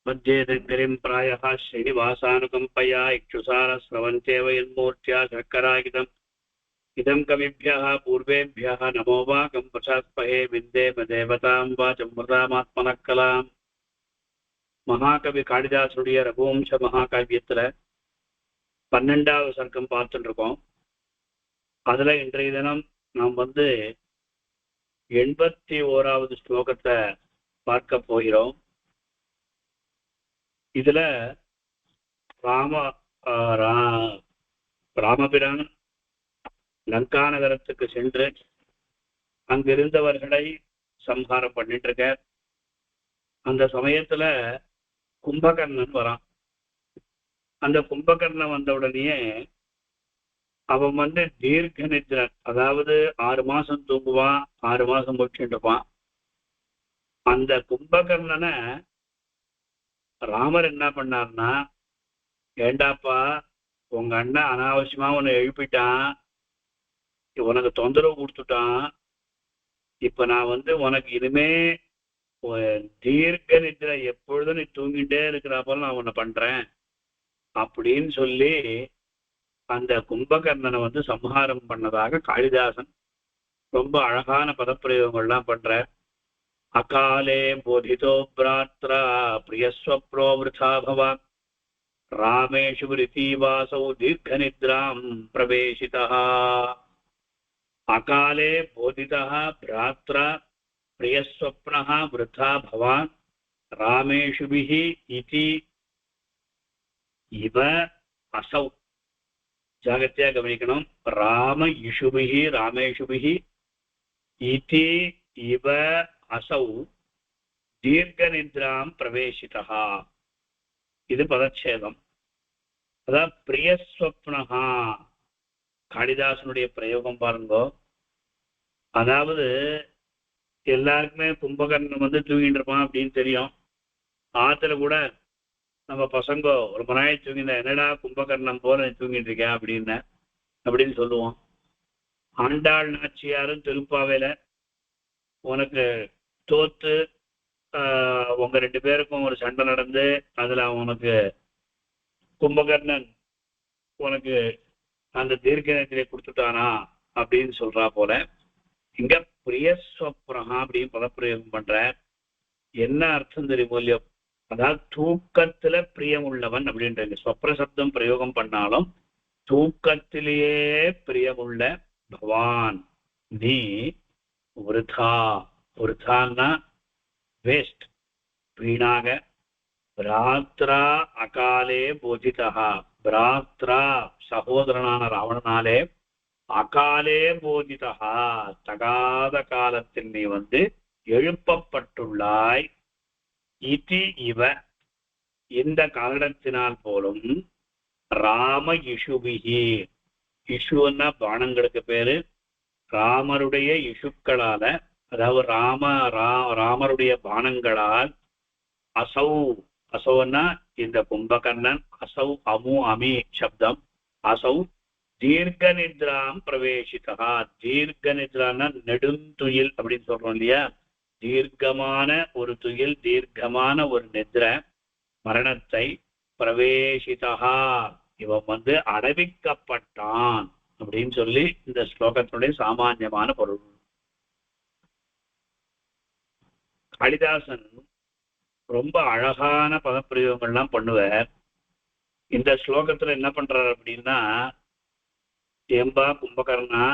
मध्ये दग्गरिं प्रायः श्रीनिवासानुकम्पया इक्षुसारस्रवन्त्येव यन्मूर्त्या शर्करागितम् इदं कविभ्यः पूर्वेभ्यः नमो वाकं प्रसात्पहे विन्देम देवतां वाचमृतामात्मनः कलाम् மகாகவி காளிதாசனுடைய ரகுவம்ச மகாகாவியத்துல 12வது சர்க்கம் பார்த்துட்டு இருக்கோம். அதுல இன்றைய தினம் நாம் 81வது ஸ்லோகத்தை பார்க்க போகிறோம். இதுல ராமபிரான் லங்கா நகரத்துக்கு சென்று அங்கிருந்தவர்களை சம்ஹாரம் பண்ணிட்டு இருக்க. அந்த சமயத்துல கும்பகர்ணன் வரான். அந்த கும்பகர்ணன் வந்த உடனே அவன் தீர்க்க நித்ரன், அதாவது 6 மாசம் தூங்குவான், 6 மாசம் முடிச்சுட்டு இருப்பான். அந்த கும்பகர்ணனை ராமர் என்ன பண்ணார்னா, ஏண்டாப்பா உங்க அண்ணன் அனாவசியமா உன்னை எழுப்பிட்டான், உனக்கு தொந்தரவு கொடுத்துட்டான், இப்ப நான் உனக்கு இனிமே தீர்க்க நித்திரை எப்பொழுதும் நீ தூங்கிட்டே இருக்கிறப்ப நான் உன்னை பண்றேன் அப்படின்னு சொல்லி அந்த கும்பகர்ணனை சம்ஹாரம் பண்ணதாக காளிதாசன் ரொம்ப அழகான பதப்பிரயோகங்கள்லாம் பண்ற. அகாலே போதிதோ பிராத்ரா பிரியஸ்வப்ரோ விருதா பவா ராமேஷு விருத்தீவாசௌ தீர்க்க நித்ராம் பிரவேசிதா. அகாலே போதிதா பிராத்ரா பிரியஸ்வப்னஹ விருத்தா பவான் ராமேஷுபிஹி இதி இவ அசௌ. ஜாகிரதையா கவனிக்கணும். ராம இஷுபிஹி ராமேஷுபிஹி இதி இவ அசௌ தீர்க்க நித்ராம் பிரவேசிதா. இது பதச்சேதம். அதான் பிரியஸ்வப்னஹா காளிதாசனுடைய பிரயோகம் பாருங்கோ. அதாவது எல்லாருக்குமே கும்பகர்ணன் தூங்கிட்டு இருப்பான் அப்படின்னு தெரியும். ஆத்துல கூட நம்ம பசங்க ஒரு மனாய் தூங்கினா, என்னடா கும்பகர்ணன் போல தூங்கிட்டு இருக்கேன் அப்படின்னு சொல்லுவோம். ஆண்டாள் நாச்சியாரும் திருப்பாவையில உனக்கு தோத்து உங்க 2 பேருக்கும் ஒரு சண்டை நடந்து அதுல உனக்கு கும்பகர்ணன் உனக்கு அந்த தீர்க்க நித்திரை கொடுத்துட்டானா அப்படின்னு சொல்றா போல இங்க பிரியஸ்வப்னஹா அப்படின்னு பதப்பிரயோகம் பண்ற. என்ன அர்த்தம் தெரியுமோ இல்லையோ, அதாவது தூக்கத்துல பிரியம் உள்ளவன் அப்படின்றது. ஸ்வப்ன சப்தம் பிரயோகம் பண்ணாலும் தூக்கத்திலேயே பிரியமுள்ள பவான் நீ விருதான்னா வேஸ்ட், வீணாக. பிராத்ரா அகாலே போதிதா, பிராத்ரா சகோதரனான ராவணனாலே, அகாலே போதிதா தகாத காலத்தில் நீ எழுப்பப்பட்டுள்ளாய். இதி இவ இந்த காரணத்தினால் போலும் ராம இஷுபிஹி, இஷுன்னா பானங்களுக்கு பேரு, ராமருடைய இஷுக்களால, அதாவது ராமருடைய பானங்களால், அசௌன்னா இந்த கும்பகர்ணன், அசௌ அமு அமி சப்தம், அசௌ தீர்க்க நித்ராம் பிரவேசிதா. தீர்க்க நித்ரான்னா நெடுந்துயில் அப்படின்னு சொல்றோம் இல்லையா, தீர்க்கமான ஒரு துயில், தீர்க்கமான ஒரு நித்ரை, மரணத்தை பிரவேசிதா இவன் அடைவிக்கப்பட்டான் அப்படின்னு சொல்லி இந்த ஸ்லோகத்தினுடைய சாமான்யமான பொருள். காளிதாசன் ரொம்ப அழகான பதப்பிரயோகங்கள்லாம் பண்ணுவார். இந்த ஸ்லோகத்துல என்ன பண்றாரு அப்படின்னா, ஏம்பா கும்பகர்ணா,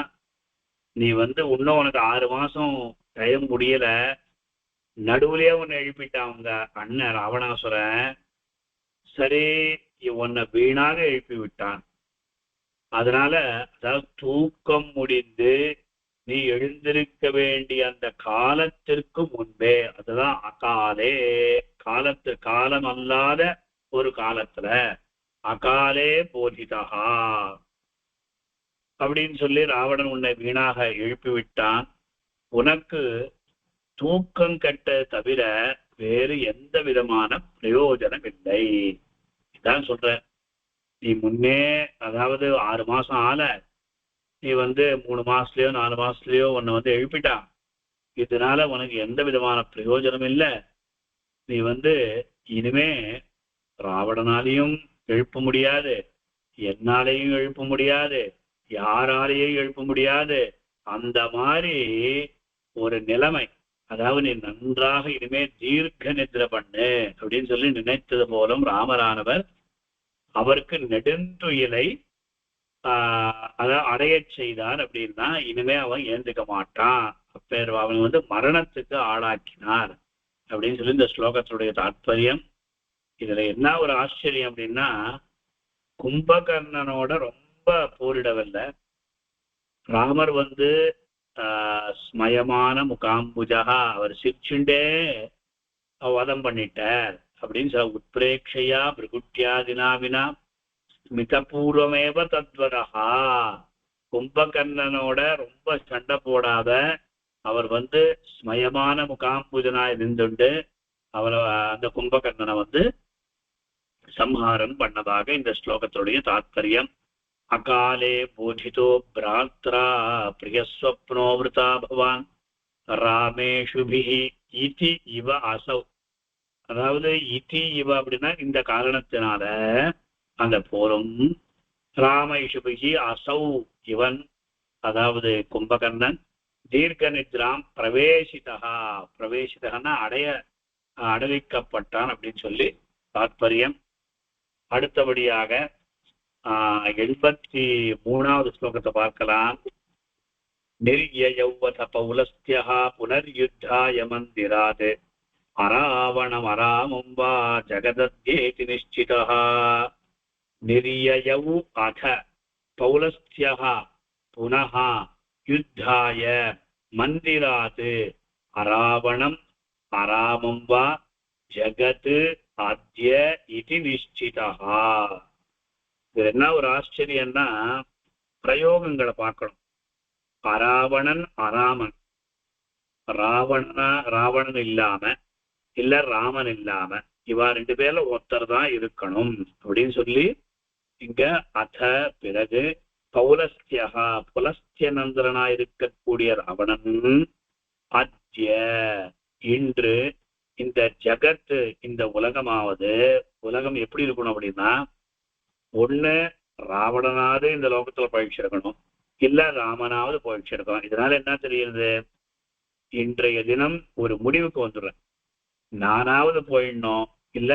நீ இன்னும் உனக்கு 6 மாசம் டைம் முடியல, நடுவுலயே உன்னை எழுப்பிட்டான் உங்க அண்ணன் ராவணாசுரன். சரி, உன்னை வீணாக எழுப்பி விட்டான். அதனால அதாவது தூக்கம் முடிந்து நீ எழுந்திருக்க வேண்டிய அந்த காலத்திற்கு முன்பே, அதுதான் அகாலே, காலம் அல்லாத ஒரு காலத்துல அகாலே போதிதா அப்படின்னு சொல்லி ராவணன் உன்னை வீணாக எழுப்பி விட்டான். உனக்கு தூக்கம் கட்ட தவிர வேறு எந்த விதமான பிரயோஜனம் இல்லை. இதான் சொல்ற. நீ முன்னே, அதாவது 6 மாசம் ஆல, நீ 3 மாசத்துலயோ 4 மாசத்துலயோ உன்னை எழுப்பிட்டான். இதனால உனக்கு எந்த விதமான பிரயோஜனம் இல்லை. நீ இனிமே ராவணனாலையும் எழுப்ப முடியாது, என்னாலையும் எழுப்ப முடியாது, யாராலையும் எழுப்ப முடியாது. அந்த மாதிரி ஒரு நிலைமை. அதாவது நீ நன்றாக இனிமே தீர்க்க நிதிரை பண்ணு அப்படின்னு சொல்லி நினைத்தது போலும் ராமரானவர் அவருக்கு நெடுந்துயிலை அதான் அடைய செய்தார். அப்படின்னா இனிமே அவன் ஏந்துக்க மாட்டான், அப்பேர் அவன் மரணத்துக்கு ஆளாக்கினார் அப்படின்னு சொல்லி இந்த ஸ்லோகத்துடைய தாற்பயம். இதுல என்ன ஒரு ஆச்சரியம் அப்படின்னா, கும்பகர்ணனோட ரொம்ப போரிடவில்லை. ராமர் ஸ்மயமான முகாம்புஜா, அவர் சிரிச்சுண்டே வதம் பண்ணிட்டார் அப்படின்னு சொல்ல. உத்பிரேக்ஷையா பிருகுட்டியாதினாவினா மிதபூர்வமேவ தத்வரஹா. கும்பகர்ணனோட ரொம்ப சண்டை போடாத அவர் ஸ்மயமான முகாம்புஜனா இருந்துண்டு அவரை அந்த கும்பகர்ணனை சம்ஹாரம் பண்ணதாக இந்த ஸ்லோகத்துடைய தாத்பரியம். அகாலே போதிதோ பிராத்ரா பிரியஸ்வப்னோ விருதா பவான் ராமேஷுபிஹி இதி இவ அசௌ. அதாவது இதி இவ அப்படின்னா இந்த காரணத்தினால அந்த போரும், ராமேஷுபிஹி அசௌ இவன் அதாவது கும்பகர்ணன் தீர்க்க நித்ராம் பிரவேசிதா, பிரவேசிதகன்னா அடைவிக்கப்பட்டான் அப்படின்னு சொல்லி தாத்பரியம். அடுத்தபடியாக 83வது ஸ்லோகத்தை பார்க்கலாம். நிர்யயௌவத பௌலஸ்த்யஹ புனர்யுத்தாய மந்திராத் அராவணம் அராமம் வா ஜகதத்யேதி நிஷ்சிதஹ. நிர்யயௌ அத பௌலஸ்த்யஹ புனः யுத்தாய மந்திராத் அராவணம் அராமம் வா ஜகத் அத்ய இதி நிஷ்சிதஹ. இது என்ன ஒரு ஆச்சரியம்னா, பிரயோகங்களை பார்க்கணும். அராவணன் அராமன், ராவணன் இல்லாம இல்ல ராமன் இல்லாம இவா ரெண்டு பேர்ல ஒருத்தர் தான் இருக்கணும் அப்படின்னு சொல்லி இங்க அத பிறகு பௌலஸ்தியகா புலஸ்தியநந்திரனா இருக்கக்கூடிய ராவணன் அத்ய இன்று இந்த ஜகத் இந்த உலகம் எப்படி இருக்கணும் அப்படின்னா, ஒண்ணு ராவணனாவது இந்த லோகத்துல பழிச்சிருக்கணும், இல்ல ராமனாவது பழிச்சிருக்கணும். இதனால என்ன தெரியுது, இன்றைய தினம் ஒரு முடிவுக்கு வந்துடுறேன். நானாவது போயிடணும், இல்ல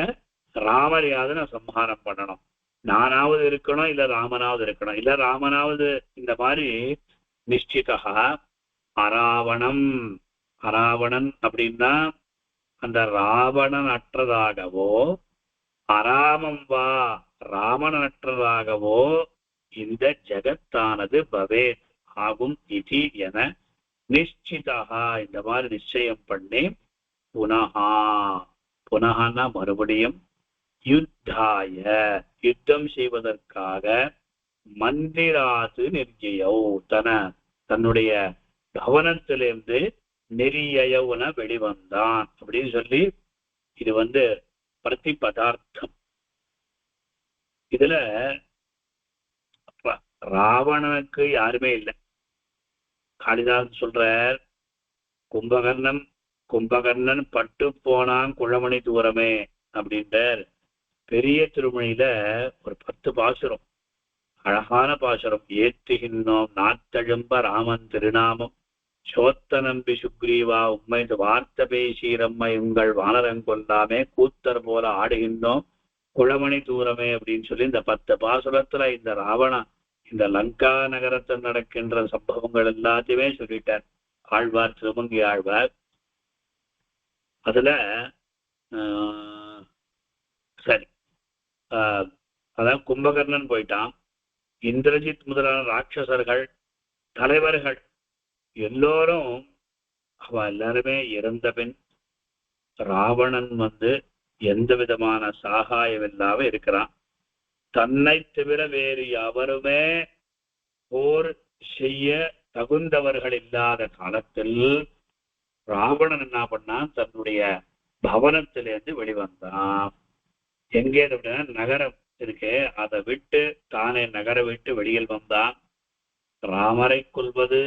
ராமரையாவது நான் சம்ஹாரம் பண்ணணும். நானாவது இருக்கணும், இல்ல ராமனாவது இருக்கணும், இல்ல ராமனாவது. இந்த மாதிரி நிஷ்டிதா அராவணன் அப்படின்னா அந்த ராவணன் அற்றதாகவோ அராமம் வா ராமனற்றதாகவோ இந்த ஜகத்தானது பவேத் ஆகும் இதி என நிச்சிதா இந்த மாதிரி நிச்சயம் பண்ணி புனகா மறுபடியும் யுத்தாய யுத்தம் செய்வதற்காக மந்திராது நிர்ஜயோ தன்னுடைய கவனத்திலிருந்து நெறியவுன வெளிவந்தான் அப்படின்னு சொல்லி இது பிரதி பதார்த்தம். இதுல ராவணனுக்கு யாருமே இல்லை. காளிதாஸ் சொல்றார், கும்பகர்ணன் பட்டு போனான் குழமணி தூரமே அப்படின்றார். பெரிய திருமணியில ஒரு 10 பாசுரம், அழகான பாசுரம். ஏத்துகின்றோம் நாத்தழும்ப ராமன் திருநாமம் சோத்தனம்பி சுக்ரீவா உண்மை வார்த்த பேசீரம்மை உங்கள் வானரங்கொல்லாமே கூத்தர் போல ஆடுகின்றோம் குழமணி தூரமே அப்படின்னு சொல்லி இந்த 10 பாசுரத்துல இந்த இந்த லங்கா நகரத்தில் நடக்கின்ற சம்பவங்கள் எல்லாத்தையுமே சொல்லிட்டார் ஆழ்வார், திருமங்கி ஆழ்வார். அதுல சரி அதான் கும்பகர்ணன் போயிட்டான். இந்திரஜித் முதலான ராட்சசர்கள் தலைவர்கள் எல்லோரும் எல்லாருமே இறந்த பின் ராவணன் எந்த விதமான சாகாயம் இல்லாம இருக்கிறான். தன்னை தவிர வேறு எவருமே போர் செய்ய தகுந்தவர்கள் இல்லாத காலத்தில் ராவணன் என்ன பண்ணான், தன்னுடைய பவனத்திலிருந்து வெளிவந்தான். எங்கே அப்படின்னா நகரம் இருக்கே அதை விட்டு தானே நகரை விட்டு வெளியில் வந்தான். ராமரை கொல்வது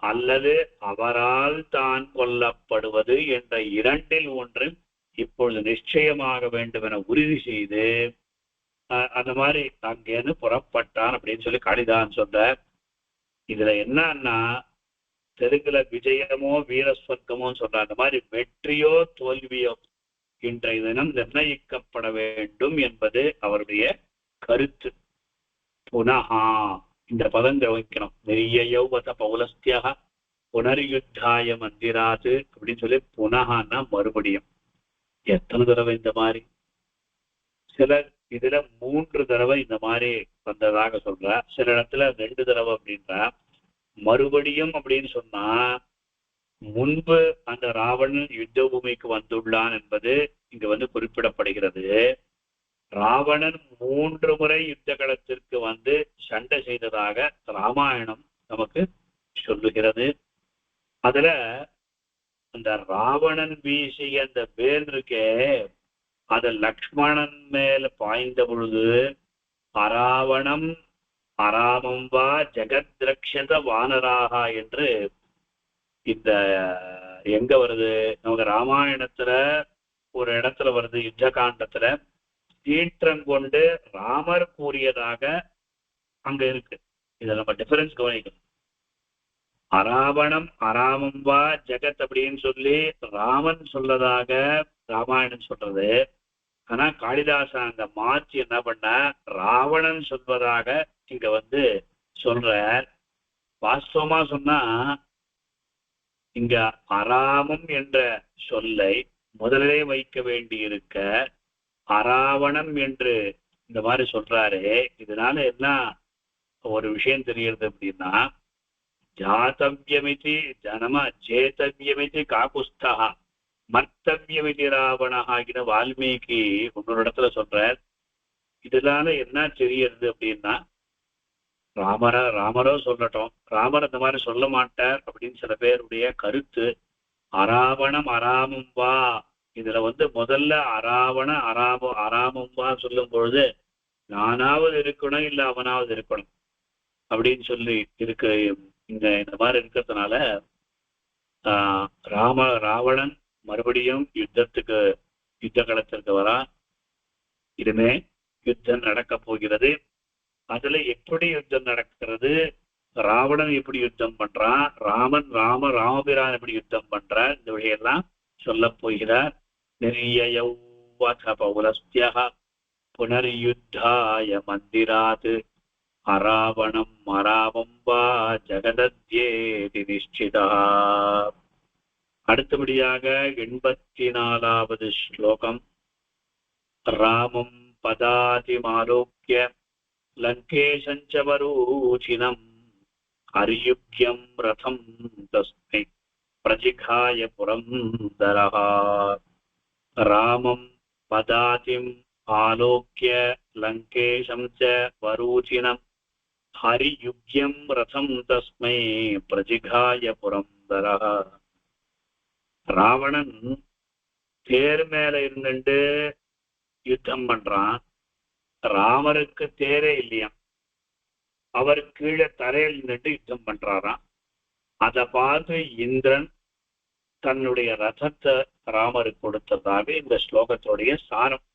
அல்லது அவரால் தான் கொல்லப்படுவது என்ற இரண்டில் ஒன்று இப்பொழுது நிச்சயமாக வேண்டும் என உறுதி செய்து அந்த மாதிரி அங்கேருந்து புறப்பட்டான் அப்படின்னு சொல்லி காளிதான் சொல்ற. இதுல என்னன்னா தெலுங்குல விஜயமோ வீரஸ்வர்க்கமோ சொல்ற அந்த மாதிரி வெற்றியோ தோல்வியோ இன்றைய தினம் நிர்ணயிக்கப்பட வேண்டும் என்பது அவருடைய கருத்து. புனகா இந்த பதம் கவனிக்கணும். நெய்யௌவத பௌலஸ்தியாக புனர்யுத்தாய மந்திராது அப்படின்னு சொல்லி புனகான்னா மறுபடியும். எத்தனை தடவை இந்த மாதிரி? சில இதுல 3 தடவை இந்த மாதிரி வந்ததாக சொல்ற, சில இடத்துல 2 தடவை அப்படின்ற. மறுபடியும் அப்படின்னு சொன்னா முன்பு அந்த ராவணன் யுத்த பூமிக்கு வந்துள்ளான் என்பது இங்க குறிப்பிடப்படுகிறது. ராவணன் 3 முறை யுத்த களத்திற்கு வந்து சண்டை செய்ததாக ராமாயணம் நமக்கு சொல்லுகிறது. அதுல அந்த ராவணன் வீசிய அந்த வேல் இருக்கே, அது லக்ஷ்மணன் மேல பாய்ந்த பொழுது அராவணம் அராமம் வா ஜெகத்ரக்ஷத வானராக என்று இந்த எங்க வருது நமக்கு ராமாயணத்துல ஒரு இடத்துல வருது. யுத்த காண்டத்துல சீற்றம் கொண்டு ராமர் கூறியதாக அங்க இருக்கு. இதை நம்ம டிஃபரன்ஸ் கவனிக்கணும். அராவணம் அராமம் வா ஜெகத் அப்படின்னு சொல்லி ராமன் சொல்லதாக ராமாயணம் சொல்றது. ஆனா காளிதாசன் அங்க மாற்றி என்ன பண்ண, ராவணன் சொல்வதாக இங்க சொல்ற. வாஸ்தவமா சொன்னா இங்க அராமம் என்ற சொல்லை முதலிலே வைக்க வேண்டி இருக்க அராவணம் என்று இந்த மாதிரி சொல்றாரு. இதனால என்ன ஒரு விஷயம் தெரியுது அப்படின்னா, ஜாத்தவியமிதி ஜனம ஜேதவியமிதி காகுஸ்தா மர்த்தவியமிதி ராவணஹாகின வால்மீகி இன்னொரு இடத்துல சொல்றார். இதனால என்ன தெரியுது அப்படின்னா, ராமரோ சொல்லட்டும், ராமர் அந்த மாதிரி சொல்ல மாட்டார் அப்படின்னு சில பேருடைய கருத்து. அராவணம் அராமம் வா, இதுல முதல்ல அராமம் வா சொல்லும் பொழுது நானாவது இருக்கணும் இல்ல அவனாவது இருக்கணும் அப்படின்னு சொல்லி இருக்கு. இந்த மாதிரி இருக்கிறதுனால ராவணன் மறுபடியும் யுத்த களத்திற்கு வரா. இனிமே யுத்தம் நடக்க போகிறது. அதுல எப்படி யுத்தம் நடக்கிறது, ராவணன் எப்படி யுத்தம் பண்றான், ராமபிரான் எப்படி யுத்தம் பண்றார், இந்த வழியெல்லாம் சொல்ல போகிறார். நெய்யௌவத பௌலஸ்த்யஹ புனர்யுத்தாய மந்திராத் அராவணம் அராமம் வா ஜெகதத்யேதி நிஷ்சிதா. அடுத்தபடியாக 84வது ஸ்லோகம். ராமம் பதாதிமாலோக்ய லங்கேஷஞ்ச வரூச்சினம் அரியுக்யம் ரதம் தஸ்மை பிரஜிகாய புரந்தரஹ. ராமம் பதாதிம் ஆலோக்ய லங்கேஷம் ச வரூச்சினம் ஹரியுக்யம் ரதம் தஸ்மை பிரஜிகாய புரந்தரஹ. ராவணன் தேர் மேல இருந்துட்டு யுத்தம் பண்றான். ராமருக்கு தேரே இல்லையா, அவர் கீழே தரையில் நின்றுட்டு யுத்தம் பண்றாராம். அதை பார்த்து இந்திரன் தன்னுடைய ரதத்தை ராமருக்கு கொடுத்ததாக இந்த ஸ்லோகத்துடைய சாரம்.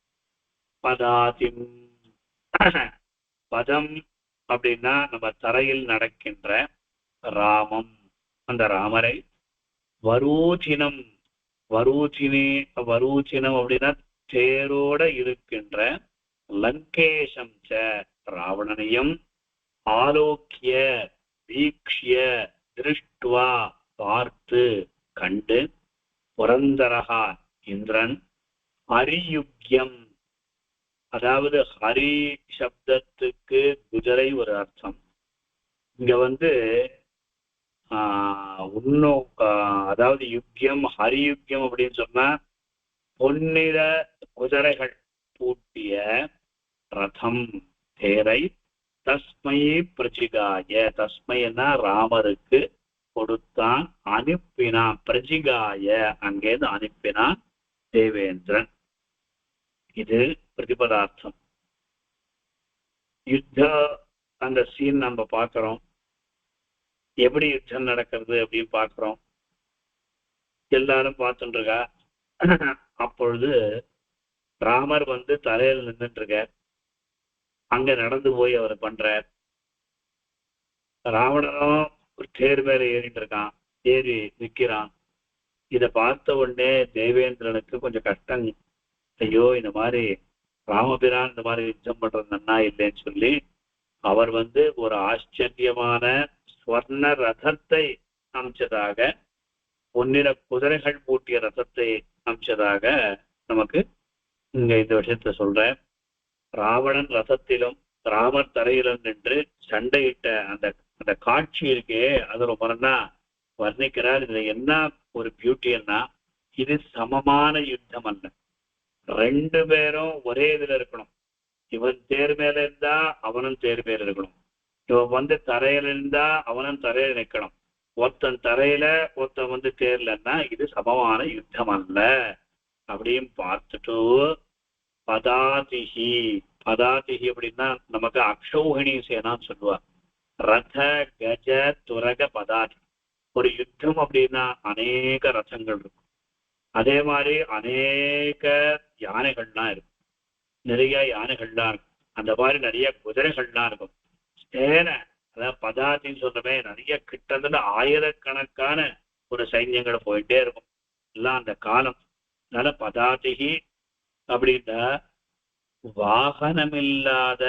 பதாதிம், பதம் அப்படின்னா நம்ம தரையில் நடக்கின்ற ராமம், அந்த ராமரை, வரூச்சினம், வரூச்சினம் அப்படின்னா தேரோட இருக்கின்ற, லங்கேஷம் ச ராவணனையும், ஆலோக்கிய வீக்ஷ்ய திருஷ்டுவா பார்த்து கண்டு, புரந்தரஹா இந்திரன், ஹரியுக்யம் அதாவது ஹரி சப்தத்துக்கு குஜரை ஒரு அர்த்தம். இங்க இன்னும் அதாவது யுக்யம் ஹரியுக்யம் அப்படின்னு சொன்னா பொன்னிற குதிரைகள் பூட்டிய ரதம் தேரை, தஸ்மை பிரஜிகாய, தஸ்மைன்னா ராமருக்கு கொடுத்தான், அனுப்பினான், பிரஜிகாய அங்கேருந்து அனுப்பினான் தேவேந்திரன். இது பிரதிபதார்த்தம். யுத்த அந்த சீன் நம்ம பார்க்கிறோம். எப்படி யுத்தம் நடக்கிறது அப்படின்னு பார்க்கிறோம். எல்லாரும் பார்த்துட்டு இருக்கா. அப்பொழுது ராமர் தரையில் நின்றுட்டு இருக்கார். அங்க நடந்து போய் அவர் பண்றார். ராவணனும் ஒரு தேர் மேல ஏறிட்டு இருக்கான், ஏறி நிக்கிறான். இத பார்த்த உடனே தேவேந்திரனுக்கு கொஞ்சம் கஷ்டம். ஐயோ, இந்த மாதிரி ராமபிரான் இந்த மாதிரி யுத்தம் பண்றது நன்னா இல்லைன்னு சொல்லி அவர் ஒரு ஆச்சரியமான ஸ்வர்ண ரதத்தை அமைச்சதாக, பொன்னிற குதிரைகள் பூட்டிய ரதத்தை அமைச்சதாக நமக்கு இங்க இந்த விஷயத்த சொல்ற. ராவணன் ரதத்திலும் ராமர் தரையிலும் நின்று சண்டையிட்ட அந்த அந்த காட்சி இருக்கே, அது ரொம்ப நல்லா வர்ணிக்கிறார். இதுல என்ன ஒரு பியூட்டின்னா, இது சமமான யுத்தம் அல்ல. ரெண்டு பேரும் ஒரே இதுல இருக்கணும். இவன் தேர் மேல இருந்தா அவனும் தேர் மேல இருக்கணும். இவன் தரையில இருந்தா அவனும் தரையில நிக்கணும். ஒருத்தன் தரையில ஒருத்தன் தேர்லன்னா இது சமமான யுத்தம் அல்ல அப்படின்னு பார்த்துட்டு, பதாதிகி பதாதிகி அப்படின்னா நமக்கு அக்ஷௌஹிணி சேனான்னு சொல்லுவா. ரத கஜ துரக பதாதி. ஒரு யுத்தம் அப்படின்னா அநேக ரதங்கள் இருக்கும். அதே மாதிரி அநேக யானைகள்லாம் இருக்கும், நிறைய யானைகள்லாம் இருக்கும். அந்த மாதிரி நிறைய குதிரைகள்லாம் இருக்கும். சேனை, அதாவது பதாத்தின்னு சொல்றமே, நிறைய கிட்டத்தட்ட ஆயிரக்கணக்கான ஒரு சைன்யங்கள் போயிட்டே இருக்கும் எல்லாம் அந்த காலம். அதனால பதாதிகி அப்படின்னா வாகனமில்லாத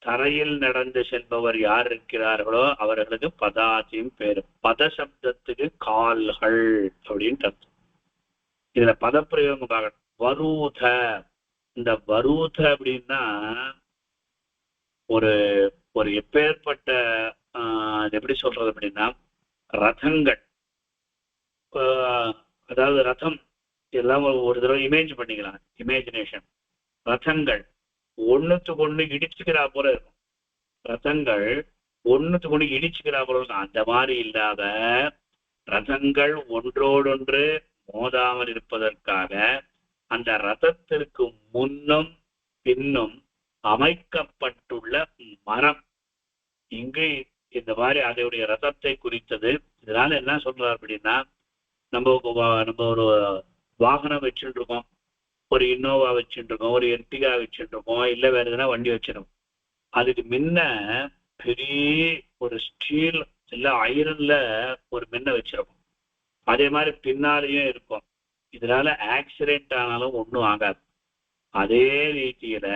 தரையில் நடந்து செல்பவர் யார் இருக்கிறார்களோ அவர்களுக்கு பதாத்தின்னு பேரு. பத சப்தத்துக்கு கால்கள் அப்படின்னு அர்த்தம். இதுல பதப்பிரயோகம் பார்க்கணும். வரூத, இந்த வரூத அப்படின்னா ஒரு ஒரு எப்பேற்பட்ட எப்படி சொல்றது அப்படின்னா, ரதங்கள், அதாவது ரதம் எல்லாம் ஒரு தடவை இமேஜ் பண்ணிக்கலாம், இமேஜினேஷன். ரதங்கள் ஒண்ணுத்துக்கு ஒண்ணு இடிச்சுக்கிறா போல இருக்கும். ரதங்கள் ஒண்ணுத்துக்கு ஒண்ணு இடிச்சுக்கிறா போல இருக்கும். அந்த மாதிரி இல்லாத ரதங்கள் ஒன்றோடொன்று மோதாமல் இருப்பதற்காக அந்த ரதத்திற்கு முன்னும் பின்னும் அமைக்கப்பட்டுள்ள மரம் இங்கு இந்த மாதிரி அதனுடைய ரதத்தை குறித்தது. இதனால என்ன சொல்றார் அப்படின்னா, நம்ம ஒரு வாகனம் வச்சுட்டு இருக்கோம், ஒரு இன்னோவா வச்சுட்டு இருக்கோம், ஒரு எர்டிகா வச்சுட்டு இருக்கோம், இல்ல வேற எதுனா வண்டி வச்சிருக்கோம். அதுக்கு முன்ன பெரிய ஒரு ஸ்டீல் இல்ல ஐரன்ல ஒரு முன்ன வச்சிருக்கோம். அதே மாதிரி பின்னாலேயும் இருக்கும். இதனால ஆக்சிடென்ட் ஆனாலும் ஒன்றும் ஆகாது. அதே ரீதியில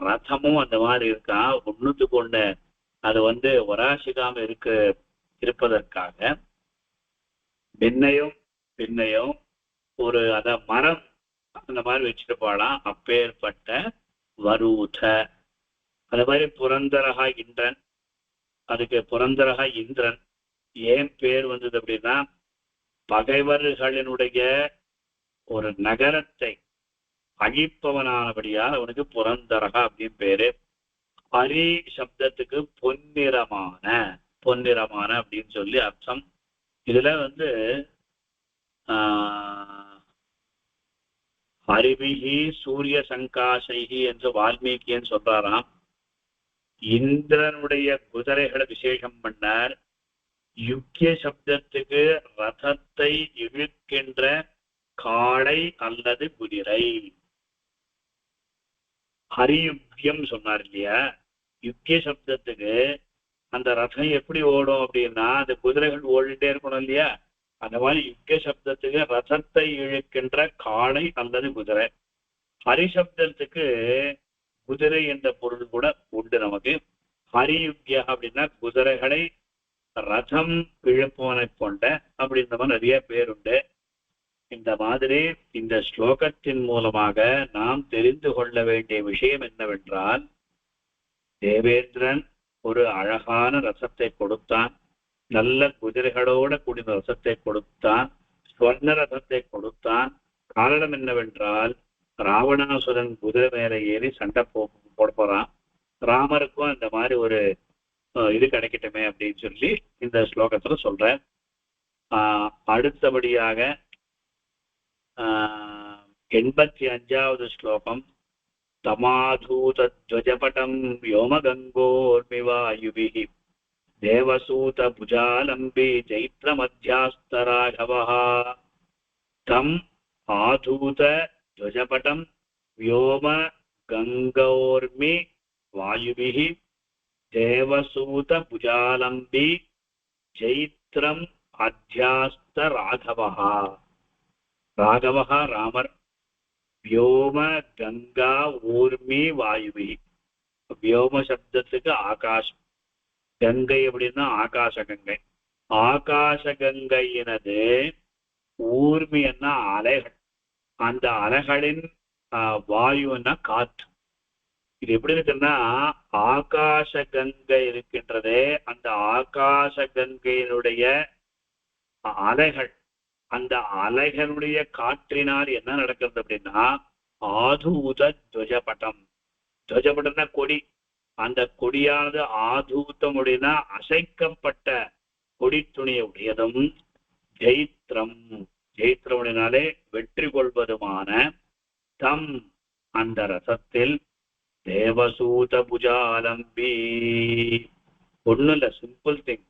ரதமும் அந்த மாதிரி இருக்கா, ஒண்ணுத்துக்கு ஒண்ணு அது வராசிக்காம இருப்பதற்காக பின்னையும் ஒரு மரம் அந்த மாதிரி வச்சுட்டு போகலாம். அப்பேற்பட்ட வரூத. அது மாதிரி புரந்தரகா இந்திரன், அதுக்கு புரந்தரகா இந்திரன் ஏன் பேர் வந்தது அப்படின்னா, பகைவர்களினுடைய ஒரு நகரத்தை அழிப்பவனானபடியால் அவனுக்கு புரந்தரகா அப்படின்னு பேரு. ஹரி சப்தத்துக்கு பொன்னிறமான அப்படின்னு சொல்லி அர்த்தம். இதுல ஹரிபிகி சூரிய சங்காசைகி என்று வால்மீகின்னு சொல்றாராம். இந்திரனுடைய குதிரைகளை விசேஷம் பண்ணார். யுக்கிய சப்தத்துக்கு ரதத்தை இழுக்கின்ற காளை அல்லது குதிரை. ஹரியுக்கியம் சொன்னார் இல்லையா, யுக்கிய சப்தத்துக்கு அந்த ரதம் எப்படி ஓடும் அப்படின்னா அந்த குதிரைகள் ஓடிட்டே இருக்கணும் இல்லையா, அந்த மாதிரி யுக்கிய சப்தத்துக்கு ரதத்தை இழுக்கின்ற காளை அல்லது குதிரை. ஹரிசப்தத்துக்கு குதிரை என்ற பொருள் கூட உண்டு நமக்கு. ஹரியுக்கியா அப்படின்னா குதிரைகளை ரதம் இழுப்பவனை கொண்ட அப்படின்ற மாதிரி நிறைய பேருண்டு. இந்த மாதிரி இந்த ஸ்லோகத்தின் மூலமாக நாம் தெரிந்து கொள்ள வேண்டிய விஷயம் என்னவென்றால், தேவேந்திரன் ஒரு அழகான ரசத்தை கொடுத்தான், நல்ல குதிரைகளோட கூடிய ரசத்தை கொடுத்தான், ஸ்வர்ண ரசத்தை கொடுத்தான். காரணம் என்னவென்றால், ராவணாசுரன் குதிரை மேல ஏறி சண்டை போட போறான். ராமருக்கும் அந்த மாதிரி ஒரு இது கிடைக்கட்டுமே அப்படின்னு சொல்லி இந்த ஸ்லோகத்துல சொல்றேன். அடுத்தபடியாக 85வது ஸ்லோகம். தமாதூதத்வஜபடம் வ்யோமகங்கோர்மிவாயுபிஹி தேவசூத புஜாலம்பி சைத்ர மத்தியாஸ்தராகவஹ தம் ஆதூத துவஜபடம் व्योम गंगोर्मि वायुभिः देवसूत भुजालंबी जैत्रम अध्यास्त राघवः राघवः रामर व्योम गंगा ऊर्मि वायुभिः व्योम शब्दத்துக்கு ஆகாஷம் கங்கை அப்படின்னா ஆகாச கங்கை ஆகாச கங்கையினது ஊர்மின்னா அலைகள் அந்த அலைகளின் வாயுன்னா காற்று இது எப்படி இருக்குன்னா ஆகாச கங்கை இருக்கின்றதே அந்த ஆகாச கங்கையினுடைய அலைகள் அந்த அலைகளுடைய காற்றினால் என்ன நடக்கிறது அப்படின்னா ஆதூத துவஜபடம் துவஜபடம்னா கொடி அந்த கொடியானது ஆதூத்தமுடினா அசைக்கப்பட்ட கொடி துணியை உடையதும் ஜெயித்ரம் ஜெயித்ரமுடினாலே வெற்றி கொள்வதுமான தம் அந்த ரசத்தில் தேவசூத புஜாலம்பி ஒண்ணும் இல்ல சிம்பிள் திங்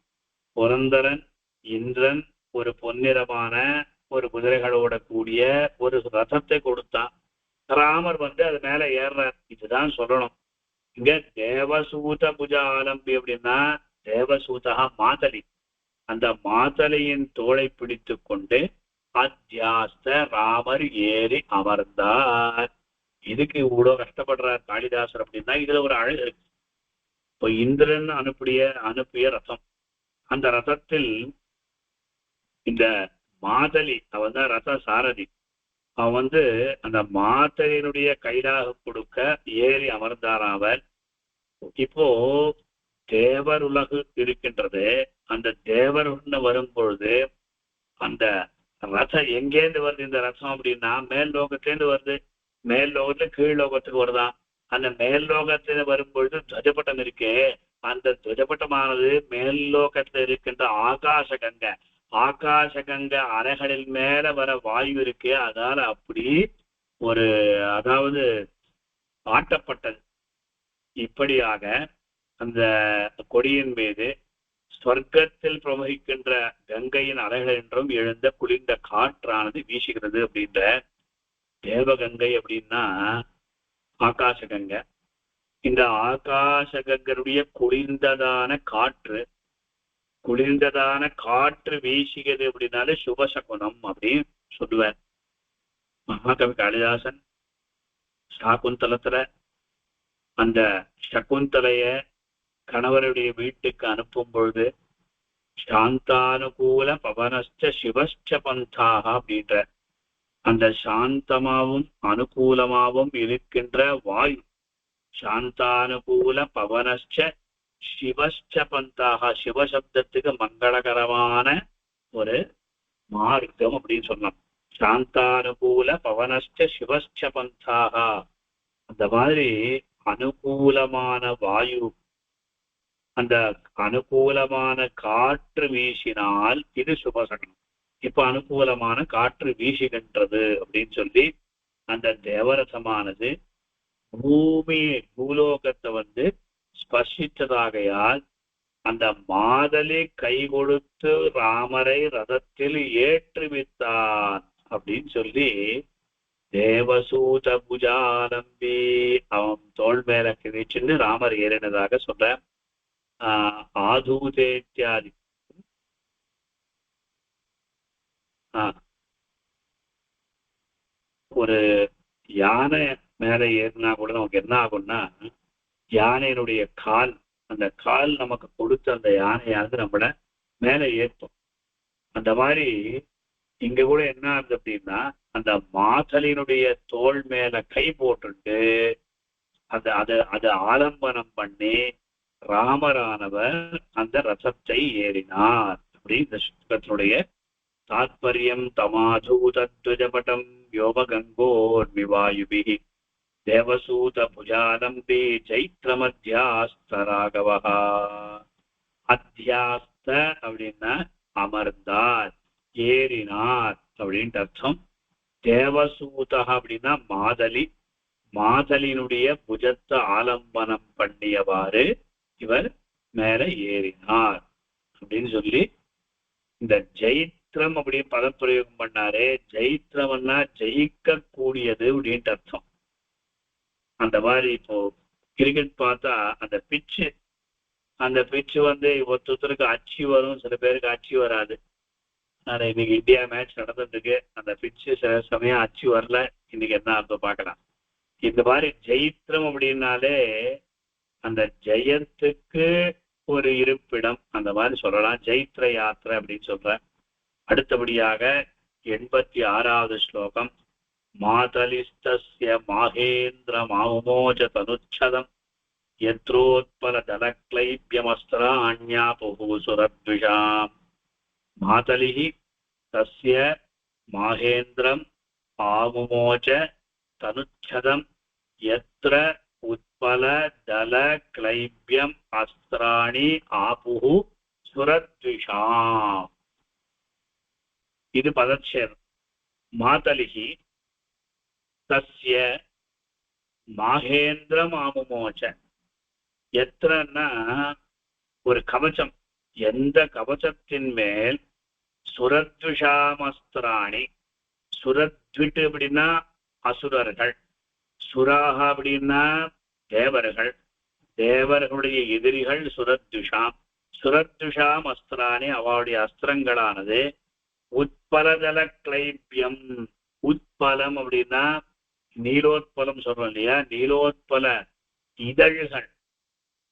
புரந்தரன் இந்திரன் ஒரு பொன்னிறமான ஒரு குதிரைகளோட கூடிய ஒரு ரதத்தை கொடுத்தான் ராமர் அது மேல ஏறுறார் இதுதான் சொல்லணும் இங்க தேவசூத புஜாலம்பி அப்படின்னா தேவசூதா மாதலி அந்த மாதலியின் தோளை பிடித்து கொண்டு அத்தியாஸ்த ராமர் ஏறி அமர்ந்தார் இதுக்கு இவ்வளவு கஷ்டப்படுறார் காளிதாசர் அப்படின்னா இதுல ஒரு அழகு இருக்கு இப்போ இந்திரன் அனுப்பிய ரதம் அந்த ரதத்தில் இந்த மாதலி அவன் தான் ரத சாரதி அவன் அந்த மாதலியினுடைய கைலாக கொடுக்க ஏறி அமர்ந்தார் அவர் இப்போ தேவர் உலகு இருக்கின்றது அந்த தேவர் வரும் பொழுது அந்த ரதம் எங்கேருந்து வருது இந்த ரதம் அப்படின்னா மேல் லோகத்திலேருந்து வருது மேல் லோகத்துல கீழ் லோகத்துக்கு வருதான் அந்த மேல் லோகத்துல வரும்பொழுது துவஜபட்டம் இருக்கே அந்த துவஜபட்டமானது மேல் லோகத்துல இருக்கின்ற ஆகாச கங்கை அலைகளில் மேல வர வாயு இருக்கே அதனால அப்படி ஒரு அதாவது ஆட்டப்பட்டது இப்படியாக அந்த கொடியின் மீது ஸ்வர்க்கத்தில் பிரவகிக்கின்ற கங்கையின் அலைகள் என்றும் எழுந்த குளிர்ந்த காற்றானது வீசுகிறது அப்படின்ற தேவகங்கை அப்படின்னா ஆகாச கங்கை இந்த ஆகாச கங்கருடைய குளிர்ந்ததான காற்று வீசுகிறது அப்படின்னாலே சுபசகுனம் அப்படின்னு சொல்லுவேன் மகாகவி காளிதாசன் சாகுந்தலத்துல அந்த சகுந்தலைய கணவருடைய வீட்டுக்கு அனுப்பும் பொழுது சாந்தானுகூல பவனஸ்ச சிவஸ்ச பந்தாக அப்படின்ற அந்த சாந்தமாவும் அனுகூலமாவும் இருக்கின்ற வாயு சாந்தானுகூல பவனஸ்ச சிவஸ்ச பந்தாக சிவசப்தத்துக்கு மங்களகரமான ஒரு மார்க்கம் அப்படின்னு சொன்னோம் சாந்தானுகூல பவனஸ்ச சிவஸ்ச பந்தாக அந்த மாதிரி அனுகூலமான வாயு அந்த அனுகூலமான காற்று வீசினால் இது சுபசகனம் இப்ப அனுகூலமான காற்று வீசுகின்றது அப்படின்னு சொல்லி அந்த தேவரசமானது பூலோகத்தை ஸ்பர்சித்ததாகையால் அந்த மாதலி கை கொடுத்து ராமரை ரதத்தில் ஏற்றுவித்தான் அப்படின்னு சொல்லி தேவசூத புஜாலம்பி அவன் தோல் மேல கிழிச்சுன்னு ராமர் ஏறினதாக சொல்ற ஆதூதே இத்தியாதி ஒரு யானை மேல ஏறினா கூட நமக்கு என்ன ஆகும்னா யானையினுடைய கால் அந்த கால் நமக்கு கொடுத்து அந்த யானையானது நம்மள மேல ஏற்றும் அந்த மாதிரி இங்க கூட என்ன ஆகுது அப்படின்னா அந்த மாதலினுடைய தோல் மேல கை போட்டுட்டு அது ஆலம்பனம் பண்ணி ராமரானவர் அந்த ரசத்தை ஏறினார் அப்படி இந்த சுத்தத்தினுடைய தாத்பரியம் தமாதூதத்வஜபடம் வ்யோமகங்கோர்மிவாயுபிஹி தேவசூத புஜாலம்பி சைத்ரமத்யாஸ்த ராகவஹ அத்தியாஸ்த அப்படின்னா அமர்ந்தார் ஏறினார் அப்படின்ட்டு அர்த்தம் தேவசூதா அப்படின்னா மாதலினுடைய புஜத்தை ஆலம்பனம் பண்ணியவாறு இவர் மேல ஏறினார் அப்படின்னு சொல்லி இந்த ஜெயித்ரம் அப்படின்னு பதப்பிரயோகம் பண்ணாரே, ஜெயித்ரம்னா ஜெயிக்க கூடியது அப்படின்ட்டு அர்த்தம். அந்த மாதிரி இப்போ கிரிக்கெட் பார்த்தா அந்த பிச்சு ஒருத்தருக்கு அச்சு வரும், சில பேருக்கு அச்சு வராது. அதனால இன்னைக்கு இந்தியா மேட்ச் நடந்துட்டு இருக்கு, அந்த பிச்சு சில சமயம் அச்சு வரல. இன்னைக்கு என்ன அர்த்தம் பார்க்கலாம். இந்த மாதிரி ஜெயித்ரம் அப்படின்னாலே அந்த ஜெயத்துக்கு ஒரு இருப்பிடம், அந்த மாதிரி சொல்லலாம். ஜெயித்ர யாத்திரை அப்படின்னு சொல்றேன். அடுத்தபடியாக 86வது ஸ்லோகம். மாதலிஸ்தஸ்ய மாகேந்திர மாமுமோஜ தனுச்சதம் யத்ரோத்பல தலக்ளைப்யமஸ்திராண்யாபுஹு சுரத்விஷாம். மாதலிஹி தஸ்ய மாகேந்திரம் ஆமுமோஜ தனுச்சதம் யத்ர உத்பல தல க்ளைப்யம் அஸ்திராணி ஆபுஹு சுரத்விஷாம். இது பதச்சேதம். மாதலிஹி தஸ்ய மாகேந்திரம் ஆமுமோஜ. எத்தனைன்னா ஒரு கவச்சம், எந்த கவச்சத்தின் மேல் சுரத்விஷாமஸ்திராணி. சுரத்விட்டு அப்படின்னா அசுரர்கள், சுராக அப்படின்னா தேவர்கள், தேவர்களுடைய எதிரிகள் சுரத்விஷாம். சுரத்விஷாம் அஸ்திராணி, அவளுடைய அஸ்திரங்களானது உட்பலதல கிளைபியம். உட்பலம் அப்படின்னா நீலோத்பலம் சொல்றோம் இல்லையா, நீலோத்பல இதழ்கள்.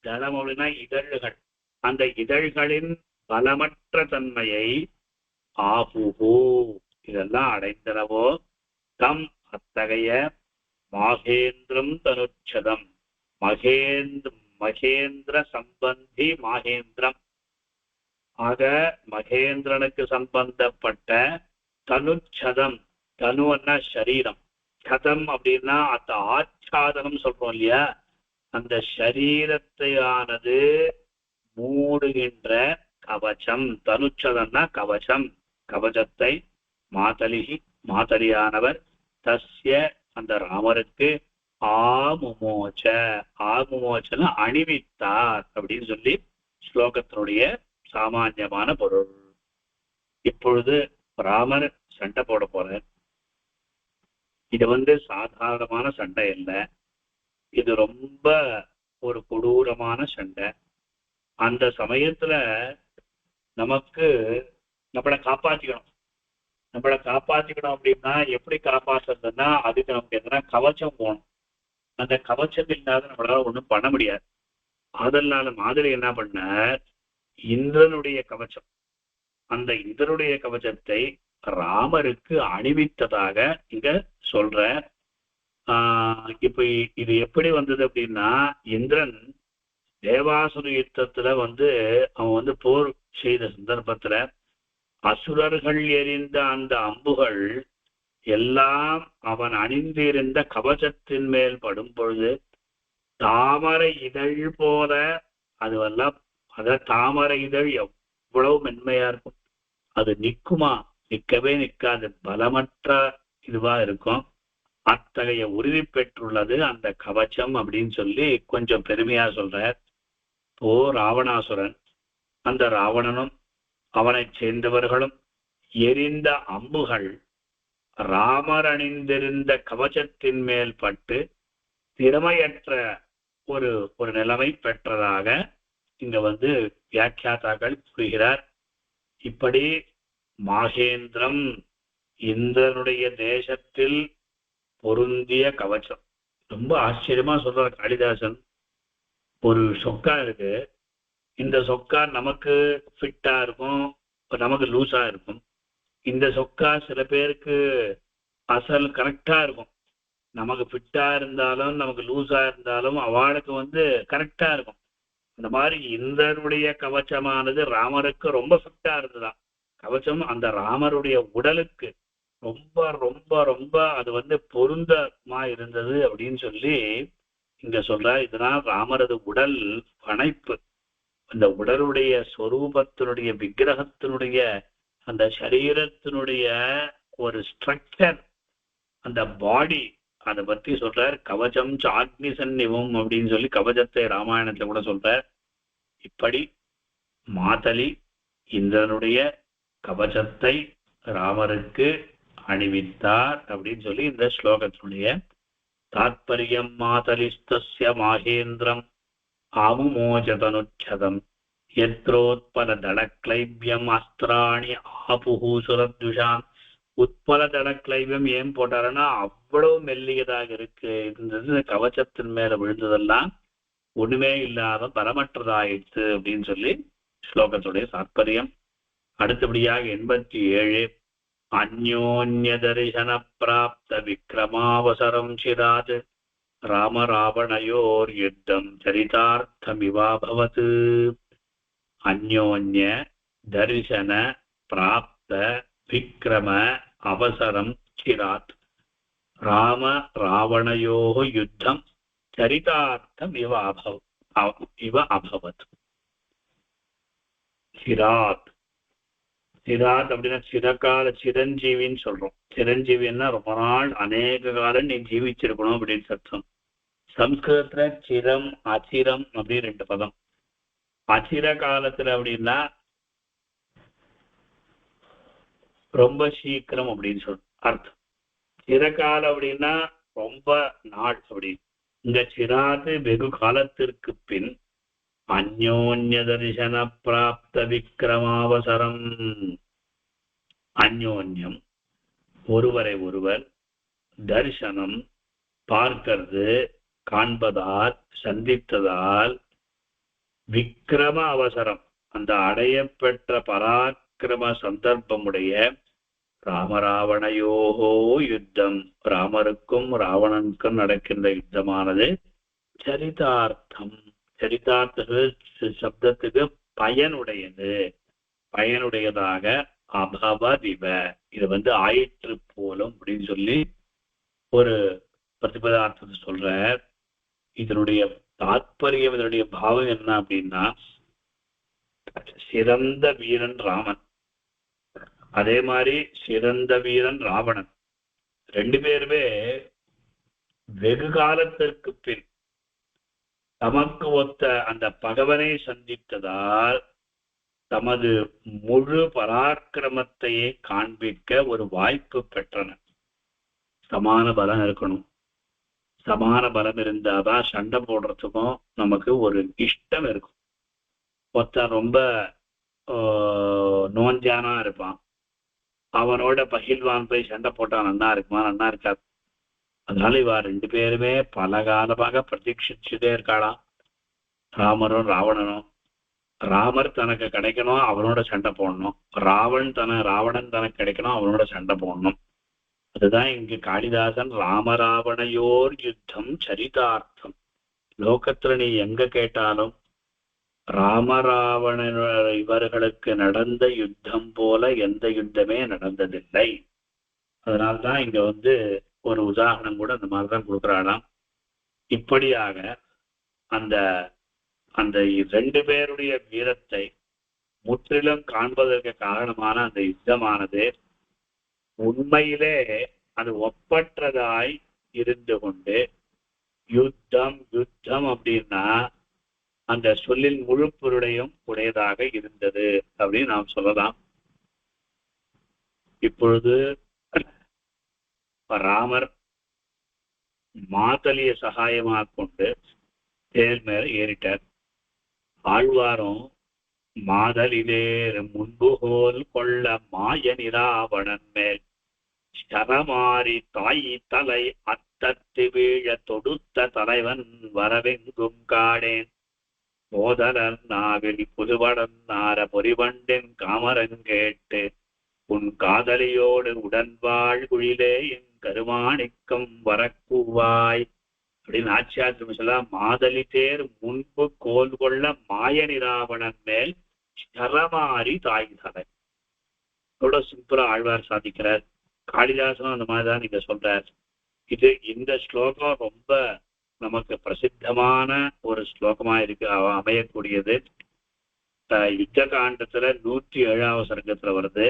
தலம் அப்படின்னா இதழ்கள். அந்த இதழ்களின் பலமற்ற தன்மையை ஆபுஹு இதெல்லாம் அடைந்தனவோ தம் அத்தகைய மாகேந்திரம் தனுச்சதம். மகேந்திர சம்பந்தி மாகேந்திரம். ஆக மகேந்திரனுக்கு சம்பந்தப்பட்ட தனுச்சதம். தனுன்னா சரீரம், சதம் அப்படின்னா அந்த ஆச்சாதனம் சொல்றோம் இல்லையா, அந்த சரீரத்தையானது மூடுகின்ற கவச்சம். தனுச்சதம்னா கவச்சம், கவச்சத்தை. மாதலிஹி மாதலியானவர் தஸ்ய அந்த ராமருக்கு ஆமுமோச்ச. ஆமுமோச்சன அணிவித்தார் அப்படின்னு சொல்லி ஸ்லோகத்தினுடைய சாமான்யமான பொருள். இப்பொழுது ராமர் சண்டை போட போறார். இது சாதாரணமான சண்டை இல்லை, இது ரொம்ப ஒரு கொடூரமான சண்டை. அந்த சமயத்துல நமக்கு நம்மளை காப்பாத்திக்கணும். அப்படின்னா எப்படி காப்பாற்றுறதுன்னா, அதுக்கு நமக்கு எதனா கவச்சம் போகணும். அந்த கவச்சம் இல்லாத நம்மளால ஒண்ணும் பண்ண முடியாது. அதனால மாதிரி என்ன பண்ண, இந்திரனுடைய கவச்சம், அந்த இந்திரனுடைய கவச்சத்தை ராமருக்கு அணிவித்ததாக இங்க சொல்ற. இப்ப இது எப்படி வந்தது அப்படின்னா, இந்திரன் தேவாசுர யுத்தத்துல அவன் போர் செய்த சந்தர்ப்பத்துல அசுரர்கள் எறிந்த அந்த அம்புகள் எல்லாம் அவன் அணிந்திருந்த கவசத்தின் மேல் படும் பொழுது தாமரை இதழ் போல அதுவெல்லாம், தாமரை இதழ் எவ்வளவு மென்மையா இருக்கும், அது நிக்குமா? நிற்கவே நிற்காது, பலமற்ற இதுவா இருக்கும். அத்தகைய உறுதி பெற்றுள்ளது அந்த கவச்சம் அப்படின்னு சொல்லி கொஞ்சம் பெருமையா சொல்றார். ராவணாசுரன், அந்த ராவணனும் அவனை சேர்ந்தவர்களும் எரிந்த அம்புகள் ராமர் அணிந்திருந்த கவச்சத்தின் மேல் பட்டு திறமையற்ற ஒரு நிலைமை பெற்றதாக இங்க வியாக்கியாதாக்கள் கூறுகிறார். இப்படி மாகேந்திரம், இந்திரனுடைய தேசத்தில் பொருந்திய கவச்சம். ரொம்ப ஆச்சரியமா சொல்றார் காளிதாசன். ஒரு சொக்கா இருக்கு, இந்த சொக்கா நமக்கு ஃபிட்டா இருக்கும், நமக்கு லூஸா இருக்கும். இந்த சொக்கா சில பேருக்கு அசல் கரெக்டா இருக்கும், நமக்கு ஃபிட்டா இருந்தாலும் நமக்கு லூஸா இருந்தாலும் அவளுக்கு கரெக்டா இருக்கும். அந்த மாதிரி இந்திரனுடைய கவச்சமானது ராமருக்கு ரொம்ப ஃபிட்டா இருந்ததுதான். கவச்சம் அந்த ராமருடைய உடலுக்கு ரொம்ப ரொம்ப ரொம்ப அது பொருந்தமா இருந்தது அப்படின்னு சொல்லி இங்க சொல்ற. இதனால் ராமரது உடல் பணைப்பு, அந்த உடலுடைய ஸ்வரூபத்தினுடைய விக்கிரகத்தினுடைய அந்த சரீரத்தினுடைய ஒரு ஸ்ட்ரக்சர், அந்த பாடி, அதை பத்தி சொல்றார். கவச்சம் சாக்னி சன்னிவம் அப்படின்னு சொல்லி கவச்சத்தை ராமாயணத்துல கூட சொல்றார். இப்படி மாதலி இந்திரனுடைய கவசத்தை ராமருக்கு அணிவித்தார் அப்படின்னு சொல்லி இந்த ஸ்லோகத்தினுடைய தாத்பரியம். மாதலிஸ்தஸ்ய மாகேந்திரம் ஆமுமோஜதனுச்சதம் யத்ரோத்பல தளக்ளைவ்யம் அஸ்திராணி ஆபுஹு சுரத்விஷாம். உட்பல தளக்ளைவ்யம் ஏன் போட்டாருன்னா அவ்வளவு மெல்லியதாக இருக்கு இருந்தது. கவச்சத்தின் மேல விழுந்ததெல்லாம் ஒண்ணுமே இல்லாத பலமற்றதாயிடுச்சு அப்படின்னு சொல்லி ஸ்லோகத்துடைய தாற்பயம். அடுத்தபடியாக 87 அந்யோன்ய தரிசன பிராப்த விக்ரமாவசரம் சிராத் ராமராவணயோர் யுத்தம் சரிதார்த்தமிவாபவத். அந்யோன்ய தரிசன பிராப்த விக்ரம அவசரம் சிராத் ராம ராவணயோ யுத்தம் சரிதார்த்தம் இவ அபவத். சிராத் சிராத் அப்படின்னா சிறகால சிரஞ்சீவின்னு சொல்றோம். சிரஞ்சீவின்னா ரொம்ப நாள் அநேக காலம் நீ ஜீவிச்சிருக்கணும் அப்படின்னு அர்த்தம். சம்ஸ்கிருதத்துல சிரம் அச்சிரம் அப்படின்னு 2 பதம். அச்சிர காலத்துல அப்படின்னா ரொம்ப சீக்கிரம் அப்படின்னு அர்த்தம். சிறகாலம் அப்படின்னா ரொம்ப நாள் அப்படி. இந்த சிராது வெகு காலத்திற்கு பின் அந்யோன்ய தரிசன பிராப்த விக்ரமாவசரம். அந்யோன்யம் ஒருவரை ஒருவர், தரிசனம் பார்க்கிறது, காண்பதால், சந்தித்ததால், விக்ரம அவசரம் அந்த அடையப்பெற்ற பராக்கிரம சந்தர்ப்பமுடைய ராமராவணயோகோ யுத்தம் ராமருக்கும் ராவணனுக்கும் நடக்கின்ற யுத்தமானது சரிதார்த்தம். சரிதார்த்த சப்தத்துக்கு பயனுடையது, பயனுடையதாக அபவதிவ இது ஆயிற்று போலும் அப்படின்னு சொல்லி ஒரு பிரதிபதார்த்தத்தை சொல்ற. இதனுடைய தாற்பயம், இதனுடைய பாவம் என்ன அப்படின்னா, சிறந்த வீரன் ராமன், அதே மாதிரி சிறந்த வீரன் ராவணன் 2 பேருமே வெகு காலத்திற்கு பின் தமக்கு ஒத்த அந்த பகவனை சந்தித்ததால் தமது முழு பராக்கிரமத்தையே காண்பிக்க ஒரு வாய்ப்பு பெற்றனர். சமான பலம் இருக்கணும். சமான பலம் இருந்தாதான் சண்டை போடுறதுக்கும் நமக்கு ஒரு இஷ்டம் இருக்கும். ஒருத்தன் ரொம்ப நோஞ்சானா இருப்பான், அவனோட பகில்வான் போய் சண்டை போட்டா நல்லா இருக்குமா? நல்லா இருக்காது. அதனால இவா 2 பேருமே பல காலமாக பிரதீட்சிச்சுட்டே இருக்காளாம், ராமரும் ராவணனும். ராமர் தனக்கு கிடைக்கணும், அவனோட சண்டை போடணும். ராவணன் தனக்கு கிடைக்கணும், அவனோட சண்டை போடணும். அதுதான் இங்கு காளிதாசன் ராமராவணையோர் யுத்தம் சரிதார்த்தம். லோகத்துல நீ எங்க கேட்டாலும் ராமராவண இவர்களுக்கு நடந்த யுத்தம் போல எந்த யுத்தமே நடந்ததில்லை. அதனால்தான் இங்க ஒரு உதாரணம் கூட அந்த மாதிரிதான் கொடுக்குறாளாம். இப்படியாக அந்த அந்த 2 பேருடைய வீரத்தை முற்றிலும் காண்பதற்கு காரணமான அந்த யுத்தமானது உண்மையிலே அது ஒப்பற்றதாய் இருந்து கொண்டு, யுத்தம் யுத்தம் அப்படின்னா அந்த சொல்லின் முழு பொருளையும் உடையதாக இருந்தது அப்படின்னு நாம் சொல்லலாம். இப்பொழுது ராமர் மாதலிய சகாயமாக கொண்டு தேர் மேல ஏறிட்டார். ஆழ்வாரும் மாதலிலேர் முன்புகோல் கொள்ள மாய நிராவணன் மேல் சரமாரி தாய் தலை அத்தத்து வீழ தொடுத்த தலைவன் வரவெங்கும் காடேன் போதலன் நாவில் புதுவடன் நார பொறிவண்டின் காமரங்கேட்டு உன் காதலியோடு உடன்வாழ் குழிலே என் கருமாணிக்கம் வரக்கூவாய் அப்படின்னு ஆட்சியாத்திரம் சொல்ல. மாதலி தேர் முன்பு கோல் கொள்ள மாய நிராவணன் மேல் சரமாரி தாய் தலை. எவ்வளவு சிம்பிளா ஆழ்வார் சாதிக்கிறார். காளிதாசனும் அந்த மாதிரிதான் நீங்க சொல்றார். இந்த ஸ்லோகம் ரொம்ப நமக்கு பிரசித்தமான ஒரு ஸ்லோகமா இருக்கு, அமையக்கூடியது. யுத்த காண்டத்துல 107வது சர்க்கத்துல வருது.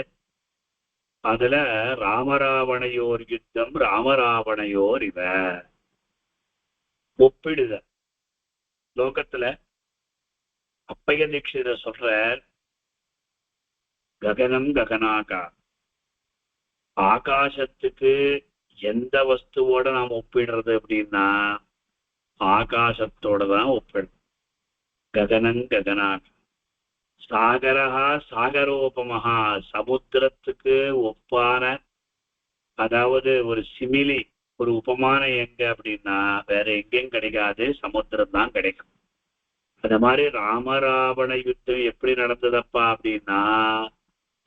அதுல ராமராவணையோர் யுத்தம் ராமராவணையோர் இவ ஒப்பிடுத. லோகத்துல அப்பைய தீட்சிதர் சொல்ற, ககனம் ககனாகா. ஆகாசத்துக்கு எந்த வஸ்துவோட நாம் ஒப்பிடுறது அப்படின்னா ஆகாசத்தோட தான் ஒப்பிடுறோம். ககனம் ககனாகா. சாகரஹா சாகரோபமஹா. சமுத்திரத்துக்கு ஒப்பான, அதாவது ஒரு சிமிலி, ஒரு உபமானம் எங்க அப்படின்னா வேற எங்கேயும் கிடைக்காது, சமுத்திரம் தான் கிடைக்கும். அந்த மாதிரி ராமராவண யுத்தம் எப்படி நடந்ததப்பா அப்படின்னா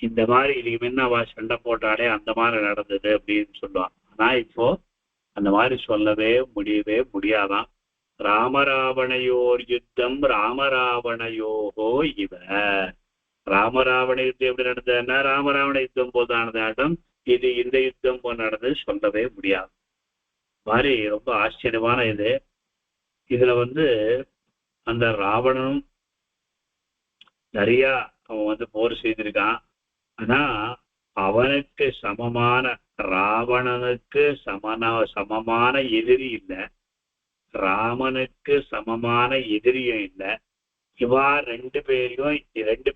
இந்த மாதிரி இதுக்கு முன்ன அவ சண்டை போட்டாலே அந்த மாதிரி நடந்தது அப்படின்னு சொல்லுவான். ஆனா இப்போ அந்த மாதிரி சொல்லவே முடியவே முடியாதான். ராமராவணையோர் யுத்தம் ராமராவணையோகோ இவ. ராமராவண யுத்தம் எப்படி நடந்ததுன்னா ராமராவண யுத்தம் போது நடந்தாலும் இது இந்த யுத்தம் போல் நடந்தது சொல்லவே முடியாது. மாதிரி ரொம்ப ஆச்சரியமான இது. இதுல அந்த ராவணனும் நிறைய அவன் போர் செய்திருக்கான். ஆனா அவனுக்கு சமமான, ராவணனுக்கு சமமான எதிரி இல்லை, ராமனுக்கு சமமான எதிரியும் இல்லை. இவா ரெண்டு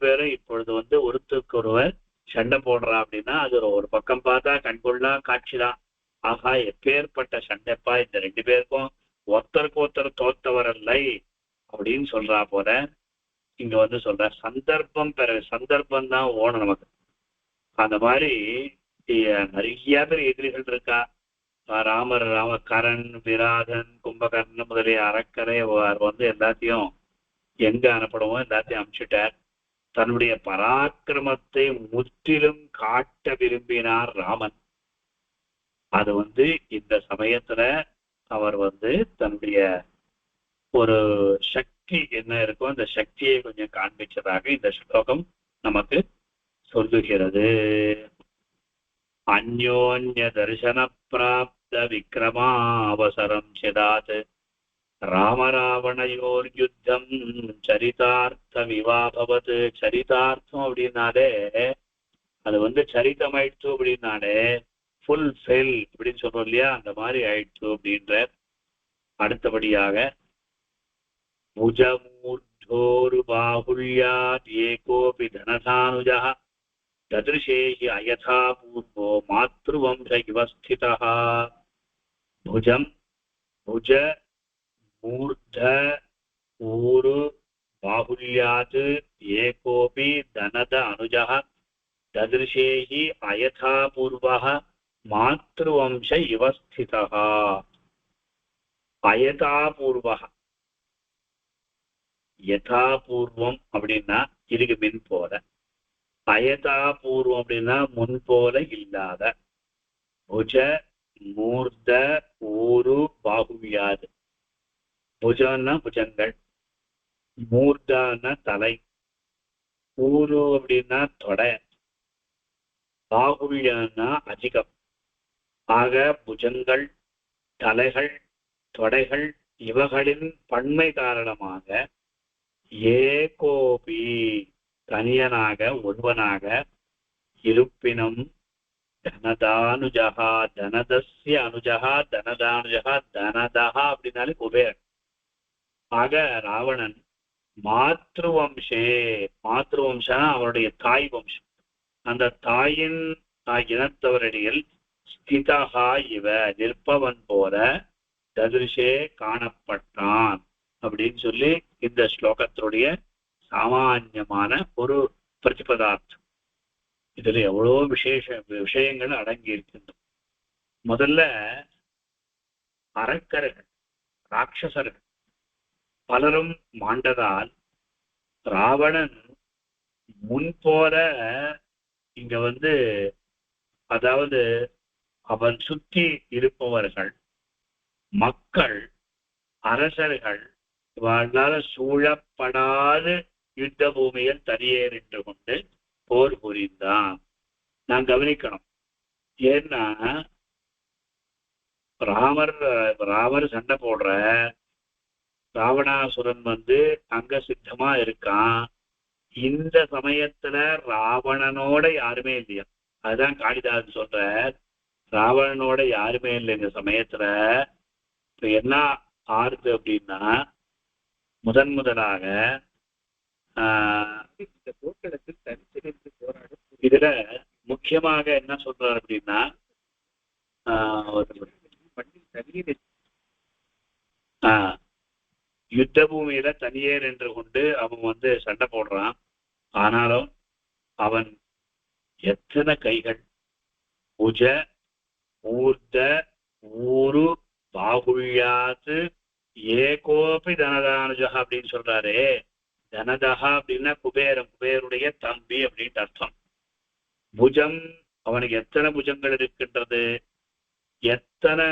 பேரும் இப்பொழுது ஒருத்தருக்கு ஒருவர் சண்டை போடுறா அப்படின்னா அது ஒரு பக்கம் பார்த்தா கண்கொள்ளா காட்சிதான். ஆகா, எப்பேற்பட்ட சண்டைப்பா இந்த ரெண்டு பேருக்கும், ஒருத்தருக்கு ஒருத்தர் தோத்தவர் இல்லை அப்படின்னு சொல்றா போல இங்க சொல்ற சந்தர்ப்பம் தான் ஓணும் நமக்கு. அந்த மாதிரி நிறைய பேர் எதிரிகள் இருக்கா. ராமகரன், விராதன், கும்பகர்ணன் முதலிய அரக்கரை எல்லாத்தையும் எங்க அனுப்பணுமோ எல்லாத்தையும் அனுப்பிச்சுட்டார். தன்னுடைய பராக்கிரமத்தை முற்றிலும் காட்ட விரும்பினார் ராமன். அது இந்த சமயத்துல அவர் தன்னுடைய ஒரு சக்தி என்ன இருக்கோ அந்த சக்தியை கொஞ்சம் காண்பிச்சதாக இந்த ஸ்லோகம் நமக்கு சொல்லுகிறது. அந்யோன்ய தரிசன பிராப்த விக்ரமாவசரம் சிதாத் ராமராவணையோர் யுத்தம் சரிதார்த்தம் இவாபவத். சரிதார்த்தம் அப்படின்னாலே அது சரிதம் ஆயிடுச்சு அப்படின்னாலே ஃபுல் ஃபெல் அப்படின்னு சொல்றோம் இல்லையா, அந்த மாதிரி ஆயிடுச்சு அப்படின்ற. அடுத்தபடியாக புஜமூர்தோரு பாகுல்யாத் ஏகோபி தனதானுஜः ததிருஷேஹி அயதா பூர்வோ மாத்ருவம்ச இவஸ்திதः. புஜம், புஜ, மூர்த, ஊரு, பாகுல்யாத் ஏகோபி தனத அனுஜः ததிருஷேஹி அயதா பூர்வः மாத்ருவம்ச இவஸ்திதः. அயதா பூர்வः, யதா பூர்வம் அப்படின்னா இதுக்கு மின் போல, அயதா பூர்வம் அப்படின்னா முன் போல இல்லாத. புஜ, மூர்த, ஊரு, பாகுவியாது. புஜன்னா புஜங்கள், மூர்தான்னா தலை, ஊரு அப்படின்னா தொடை, பாகுவியான்னா அதிகம். ஆக புஜங்கள், தலைகள், தொடைகள் இவர்களின் பன்மை காரணமாக ஏகோபி தனியனாக ஒருவனாக இருப்பினும் தனதானுஜகா, தனதஸ்ய அனுஜகா, தனதானுஜகா, தனதகா அப்படின்னாலே குபேர். ஆக ராவணன் மாத்ருவம்சே, மாத்ருவம்சனா அவருடைய தாய் வம்சம், அந்த தாயின் இனத்தவரடியில் ஸ்திதகா இவ நிற்பவன் போல ததிருஷே காணப்பட்டான் அப்படின்னு சொல்லி இந்த ஸ்லோகத்தினுடைய சாமான்யமான ஒரு பிரதிபதார்த்தம். இதுல எவ்வளோ விஷயங்கள் அடங்கி இருக்கின்றன. முதல்ல அரக்கர்கள், ராட்சசர்கள் பலரும் மாண்டதால் ராவணன் முன்போல இங்க அதாவது அவன் சுற்றி இருப்பவர்கள், மக்கள், அரசர்கள் இவர்களால் சூழப்படாது யுத்த பூமியில் தனியே நின்று கொண்டு போர் புரிந்தான். நான் கவனிக்கணும். ஏன்னா ராமர் சண்டை போடுற, ராவணாசுரன் அங்க சித்தமா இருக்கான். இந்த சமயத்துல ராவணனோட யாருமே இல்லையா, அதுதான் காளிதாசன் சொல்ற, ராவணனோட யாருமே இல்லை இந்த சமயத்துல. இப்ப என்ன ஆறுது அப்படின்னா முதலாக இந்த போர்க்களத்தில் தனித்து நின்று போராடும் இதுல முக்கியமாக என்ன சொல்றாரு அப்படின்னா யுத்த பூமியில தனியே நின்று கொண்டு அவன் சண்டை போடுறான். ஆனாலும் அவன் எத்தனை கைகள், புஜ ஊர்த ஊரு பாகுள்யாத்து ஏகோபி தனதானுஜா அப்படின்னு சொல்றாரு. தனதா அப்படின்னா குபேரம், குபேருடைய தம்பி அப்படின்ட்டு அர்த்தம். புஜம், அவனுக்கு எத்தனை புஜங்கள் இருக்கின்றது, எத்தனை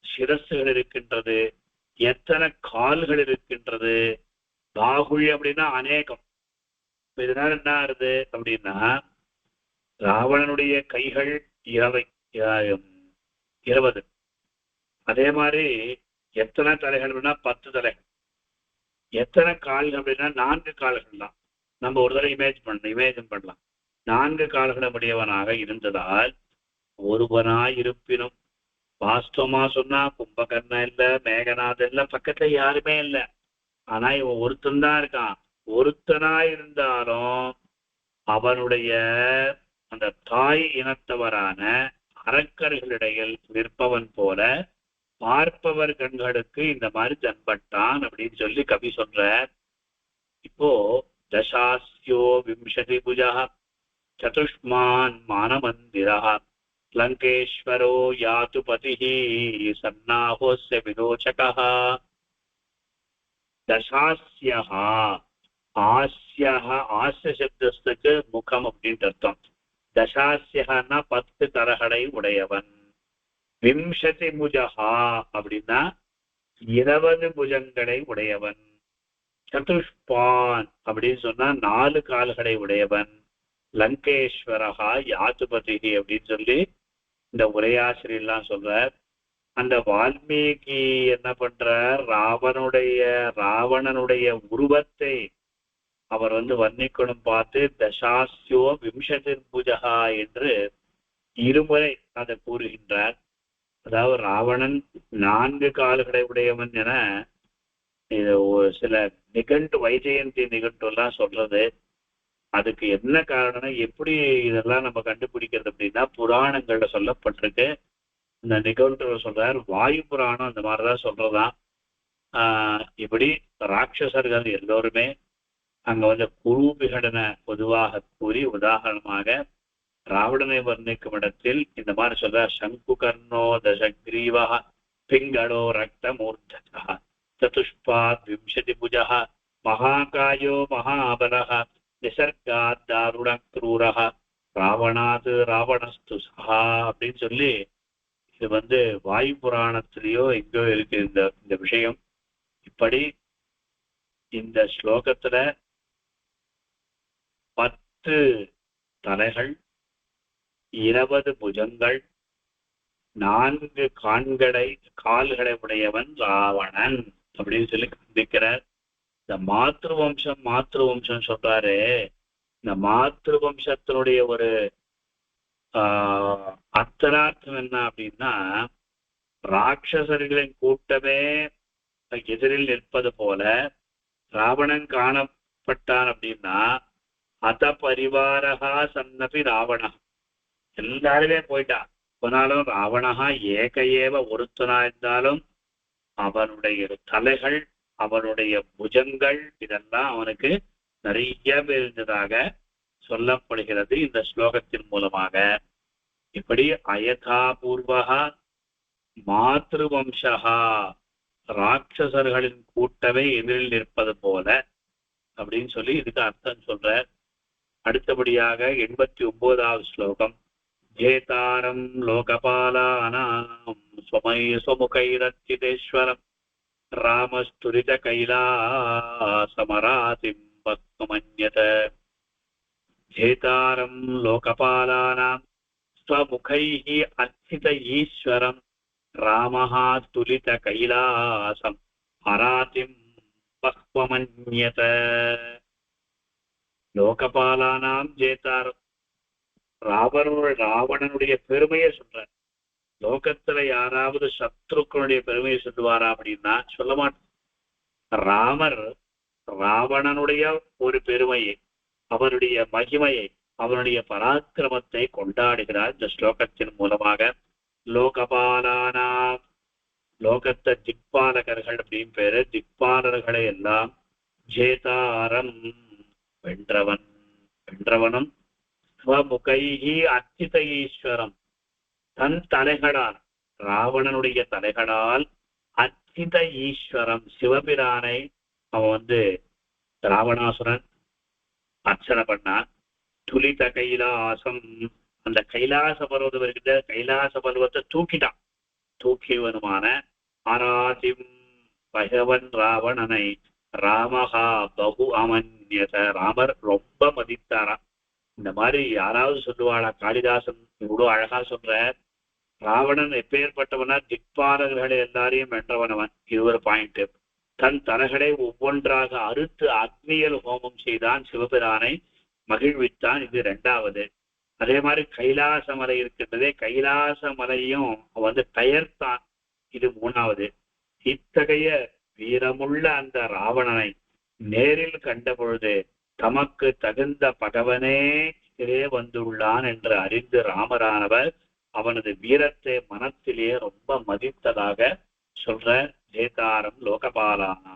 சிரசுகள் இருக்கின்றது, எத்தனை கால்கள் இருக்கின்றது. பாகுழி அப்படின்னா அநேகம். இதனால என்ன ஆறுது அப்படின்னா ராவணனுடைய கைகள் 20. அதே மாதிரி எத்தனை தலைகள் அப்படின்னா 10 தலைகள். எத்தனை கால்கள் அப்படின்னா 4 கால்கள் தான். நம்ம ஒரு தடவை இமேஜின் பண்ணலாம். 4 கால்கள் உடையவனாக இருந்ததால் ஒருவனாய் இருப்பினும் வாஸ்தவமா சொன்னா கும்பகர்ணன் இல்ல, மேகநாதன் இல்ல, பக்கத்துல யாருமே இல்ல. ஆனா இவன் ஒருத்தன் தான் இருக்கான். ஒருத்தனாய் இருந்தாலும் அவனுடைய அந்த தாய் இனத்தவரான அரக்கர்களிடையில் நிற்பவன் போல பார்ப்பவர் கண்களுக்கு இந்த மாதிரி தென்பட்டான் அப்படின்னு சொல்லி கவி சொல்ற. இப்போ தசாஸ்யோ விம்சதி புஜா சதுஷ்மான் மானமந்திரா லங்கேஸ்வரோ யாத்து பதிஹி சன்னாஹோஸ்ய விரோச்சகः. தசாஸ்யஹ, ஆஸ்யஹ, ஆஸ்ய சப்தத்துக்கு முகம் அப்படின்ட்டு அர்த்தம். தசாஸ்யஹன்னா 10 தரகளை உடையவன். விம்சதி புஜஹா அப்படின்னா 20 புஜங்களை உடையவன். சதுஷ்பான் அப்படின்னு சொன்னா 4 கால்களை உடையவன். லங்கேஸ்வரஹா யாத்துபதி அப்படின்னு சொல்லி இந்த உரையாசிரியெல்லாம் சொல்ற. அந்த வால்மீகி என்ன பண்ற, ராவணனுடைய உருவத்தை அவர் வர்ணிக்கணும் பார்த்து தசாஸ்யோ விம்சதி புஜகா என்று இருமுறை அதை கூறுகின்றார். அதாவது ராவணன் 4 கால்களை உடையவன் என இது சில நிகண்டு, வைஜெயந்தி நிகண்டு எல்லாம் சொல்றது. அதுக்கு என்ன காரணம்னா, எப்படி இதெல்லாம் நம்ம கண்டுபிடிக்கிறது அப்படின்னா புராணங்கள்ல சொல்லப்பட்டிருக்கு. இந்த நிகழ்வு சொல்றார், வாயு புராணம் அந்த மாதிரிதான் சொல்றதான். இப்படி ராட்சசர்கள் எல்லோருமே அங்க குரு விகடனை பொதுவாக கூறி, உதாரணமாக ராவணனை வர்ணிக்கும் இடத்தில் இந்த மாதிரி சொல்றார். சங்கு கர்ணோ தசக்ரீவா பிங்களோ ரக்த மூர்த்தா சதுஷ்பாத் விம்சதி புஜா மகாகாயோ மகாபலஹ நிசர்காத் தாருண க்ரூரஹ ராவணாத் ராவணஸ்து சஹா அப்படின்னு சொல்லி இது வாயு புராணத்திலேயோ எங்கோ இருக்கு இந்த விஷயம். இப்படி இந்த ஸ்லோகத்துல 10 தலைகள், 20 புஜங்கள், 4 கால்களை உடையவன் ராவணன் அப்படின்னு சொல்லி கண்டிக்கிறார். இந்த மாத்ருவம்சம் சொல்றாரு. இந்த மாத்ருவம்சத்தினுடைய ஒரு அர்த்தரார்த்தம் என்ன அப்படின்னா, ராட்சசர்களின் கூட்டமே எதிரில் நிற்பது போல ராவணன் காணப்பட்டான் அப்படின்னா அத பரிவாரகா சன்னபி ராவணா, எல்லாருமே போயிட்டான். போனாலும் ராவணகா ஏக ஒருத்தனா இருந்தாலும் அவனுடைய தலைகள், அவனுடைய புஜங்கள் இதெல்லாம் அவனுக்கு நிறைய பேர் இருந்ததாக சொல்லப்படுகிறது இந்த ஸ்லோகத்தின் மூலமாக. இப்படி அயதா பூர்வகா மாத்ருவம்சா, ராட்சசர்களின் கூட்டமே எதிரில் நிற்பது போல அப்படின்னு சொல்லி இதுக்கு அர்த்தம் சொல்ற. அடுத்தபடியாக 89வது ஸ்லோகம். ஜேதாரம் லோகபாலானாம் ஸ்வமுகைரச்சிதேஸ்வரம் ராமஸ்துரித கைலாசமராதிம் பக்மன்யத. ஜேதாரம் லோகபாலானாம் ஸ்வமுகைஹி அர்ச்சித ஈஸ்வரம் ராமஹ துலித கைலாசம் அராதிம் பக்மன்யத. லோகபாலானாம் ஜேதாரம், ராவணனுடைய பெருமையை சொல்ற. லோகத்துல யாராவது சத்ருக்களுடைய பெருமையை சொல்லுவாரா அப்படின்னா சொல்ல மாட்டோம். ராமர் ராவணனுடைய ஒரு பெருமையை, அவருடைய மகிமையை, அவனுடைய பராக்கிரமத்தை கொண்டாடுகிறார் இந்த ஸ்லோகத்தின் மூலமாக. லோகபாலானா, லோகத்தை திக்பாலகர்கள் அப்படின்னு பேரு, திக்பாலர்களை எல்லாம் ஜேதாரம் வென்றவன், வென்றவனும் ஸ்வமுகைஹி அர்ச்சித ஈஸ்வரம், தன் தலைகளால், ராவணனுடைய தலைகளால் அர்ச்சித ஈஸ்வரம், சிவபிரானை அவன் ராவணாசுரன் அர்ச்சனை பண்ணான். துலித கைலாசம், அந்த கைலாச பர்வதம் இருக்கிற கைலாச பர்வத்தை தூக்கிட்டான். தூக்கியவனுமான ஆராதிம் பகவன் ராவணனை ராமஹா பகு அமன்யத, ராமர் ரொம்ப மதித்தாராம். இந்த மாதிரி யாராவது சொல்லுவாளா? காளிதாசன் இவ்வளவு அழகா சொல்ற. ராவணன் எப்பேற்பட்டவனா? திக்பாலர்களை எல்லாரையும் வென்றவனவன். இது ஒரு பாயிண்ட். தன் தலைகளை ஒவ்வொன்றாக அறுத்து அக்னியல் ஹோமம் செய்தான், சிவபிரானை மகிழ்வித்தான். இது இரண்டாவது. அதே மாதிரி கைலாச மலை இருக்கின்றதே, கைலாச மலையும் பெயர்த்தான். இது மூணாவது. இத்தகைய வீரமுள்ள அந்த ராவணனை நேரில் கண்ட பொழுது தமக்கு தகுந்த பகவனே இதே வந்துள்ளான் என்று அறிந்து ராமரானவர் அவனது வீரத்தை மனத்திலே ரொம்ப மதித்ததாக சொல்ற. ஜேதாரம் லோகபாலானா,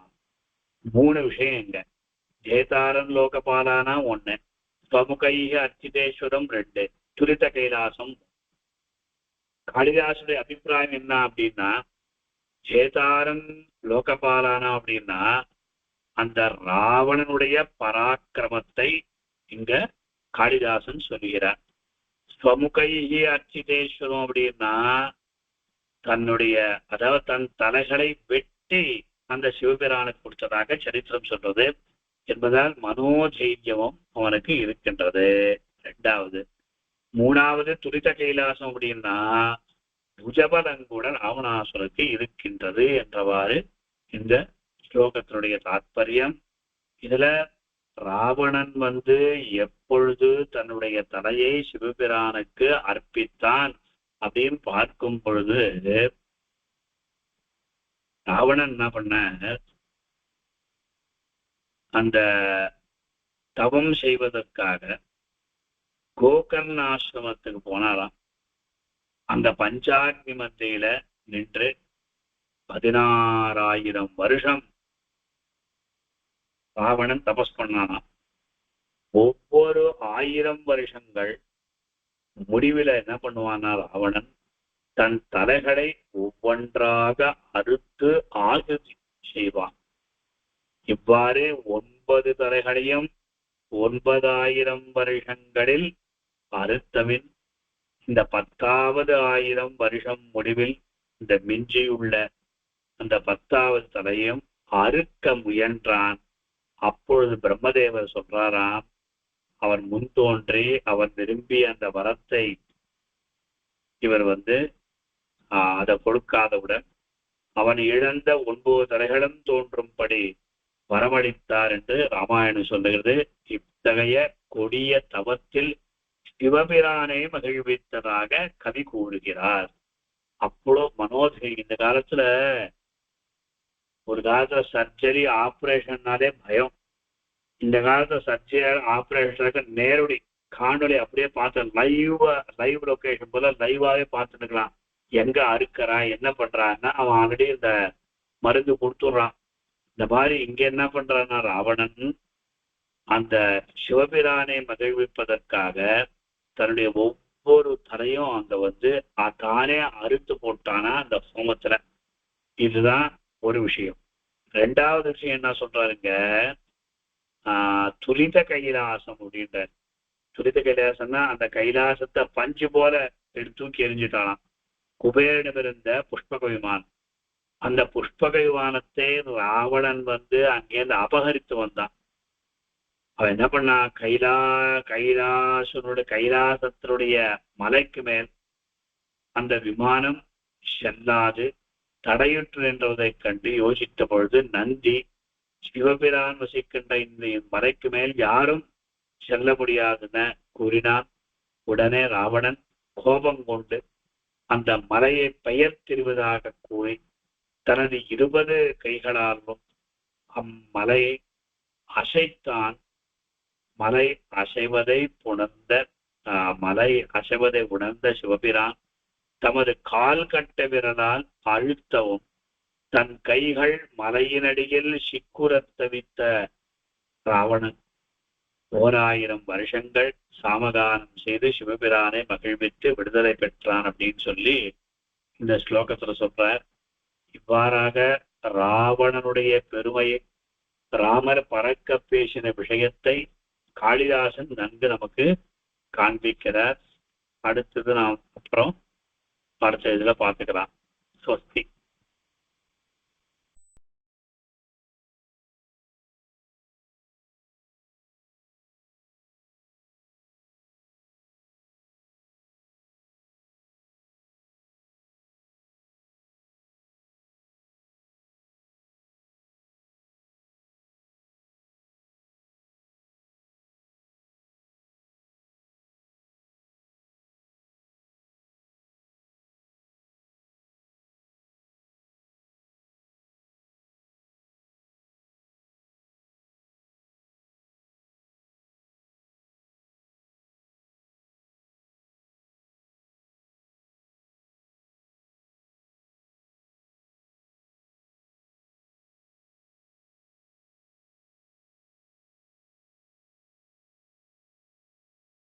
மூணு விஷயங்க. ஜேதாரம் லோகபாலானா ஒண்ணு, ஸ்வமுகைஹ அர்ச்சிதேஸ்வரம் ரெண்டு, துரித கைலாசம். காளிதாசுடைய அபிப்பிராயம் என்ன அப்படின்னா, ஜேதாரம் லோகபாலானா அப்படின்னா அந்த ராவணனுடைய பராக்கிரமத்தை இங்க காளிதாசன் சொல்லுகிறார். ஸ்வமுகைஹி அர்ச்சிதேஸ்வரம் அப்படின்னா தன்னுடைய, அதாவது தன் தலைகளை வெட்டி அந்த சிவபிரானுக்கு கொடுத்ததாக சரித்திரம் சொல்றது என்பதால் மனோதைரியமும் அவனுக்கு இருக்கின்றது. இரண்டாவது. மூணாவது துரித கைலாசம் அப்படின்னா புஜபலங்குடன் ராவணாசுரனுக்கு இருக்கின்றது என்றவாறு இந்த ஸ்லோகத்தினுடைய தாத்பரியம். இதுல ராவணன் எப்பொழுது தன்னுடைய தலையை சிவபிரானுக்கு அர்ப்பித்தான் அப்படின்னு பார்க்கும் பொழுது ராவணன் என்ன பண்ண, அந்த தவம் செய்வதற்காக கோகர்ண ஆசிரமத்துக்கு போனாராம். அந்த பஞ்சாக்னி மத்தியில நின்று 16,000 வருஷம் ராவணன் தபஸ் பண்ணானாம். ஒவ்வொரு 1000 வருஷங்கள் முடிவில் என்ன பண்ணுவானா ராவணன் தன் தலைகளை ஒவ்வொன்றாக அறுத்து ஆகுதி செய்வான். இவ்வாறு 9 தலைகளையும் 9,000 வருஷங்களில் அறுத்தவின் இந்த 10வது 1000 வருஷம் முடிவில் இந்த மிஞ்சியுள்ள அந்த 10வது தலையும் அறுக்க முயன்றான். அப்பொழுது பிரம்மதேவர் சொல்றாராம், அவன் முன் தோன்றி அவன் விரும்பிய அந்த வரத்தை இவர் அதை கொடுக்காதவுடன் அவன் இழந்த 9 தலைகளும் தோன்றும்படி வரமளித்தார் என்று ராமாயணம் சொல்லுகிறது. இத்தகைய கொடிய தவத்தில் சிவபிரானை மகிழ்வித்ததாக கவி கூறுகிறார். அப்போ மனோதைரியம். இந்த காலத்துல, ஒரு காலத்துல சர்ஜரி ஆபரேஷன்னாலே பயம். இந்த காலத்துல சர்ஜரி ஆபரேஷனுக்கு நேரடி காணொலி அப்படியே பார்த்து லைவ் லொகேஷன் போல லைவாவே பார்த்துக்கலாம். எங்க அறுக்கிறா என்ன பண்றான்னா அவன் ஆல்ரெடி இந்த மருந்து கொடுத்துடுறான். இந்த மாதிரி இங்க என்ன பண்றான்னா ராவணன் அந்த சிவபிரானை மகிழ்விப்பதற்காக தன்னுடைய ஒவ்வொரு தலையும் அங்க தானே அறுத்து போட்டானா அந்த ஹோமத்துல. இதுதான் ஒரு விஷயம். ரெண்டாவது விஷயம் என்ன சொல்றாருங்க, துரித கைலாசம் அப்படின்ற. துரித கைலாசம்னா அந்த கைலாசத்தை பஞ்சு போல தூக்கி எரிஞ்சுட்டானாம். குபேரனிடம் இருந்த புஷ்பக விமானம், அந்த புஷ்பக விமானத்தை ராவணன் அங்கேருந்து அபகரித்து வந்தான். அவன் என்ன பண்ணா, கைலாசத்தினுடைய மலைக்கு மேல் அந்த விமானம் செல்லாது தடையுற்று நின்றதை கண்டு யோசித்த பொழுது நந்தி சிவபிரான் வசிக்கின்ற இந்த மலைக்கு மேல் யாரும் செல்ல முடியாதுன்னு கூறினான். உடனே ராவணன் கோபம் கொண்டு அந்த மலையை பெயர்த்திருவதாக கூறி தனது 20 கைகளாலும் அம்மலையை அசைத்தான். மலை அசைவதை புணர்ந்த மலை அசைவதை உணர்ந்த சிவபிரான் தமது கால் கட்ட விரலால் அழுத்தவும் தன் கைகள் மலையினடியில் சிக்குறத் தவித்த ராவணன் 1000 வருஷங்கள் சாமகானம் செய்து சிவபிரானை மகிழ்வித்து விடுதலை பெற்றான் அப்படின்னு சொல்லி இந்த ஸ்லோகத்துல சொல்றார். இவ்வாறாக ராவணனுடைய பெருமையை, ராமர் பறக்க பேசின விஷயத்தை காளிதாசன் நன்கு நமக்கு காண்பிக்கிறார். அடுத்தது நாம் அப்புறம் அடுத்த இதுல பார்த்துக்கலாம். ஸ்வஸ்தி.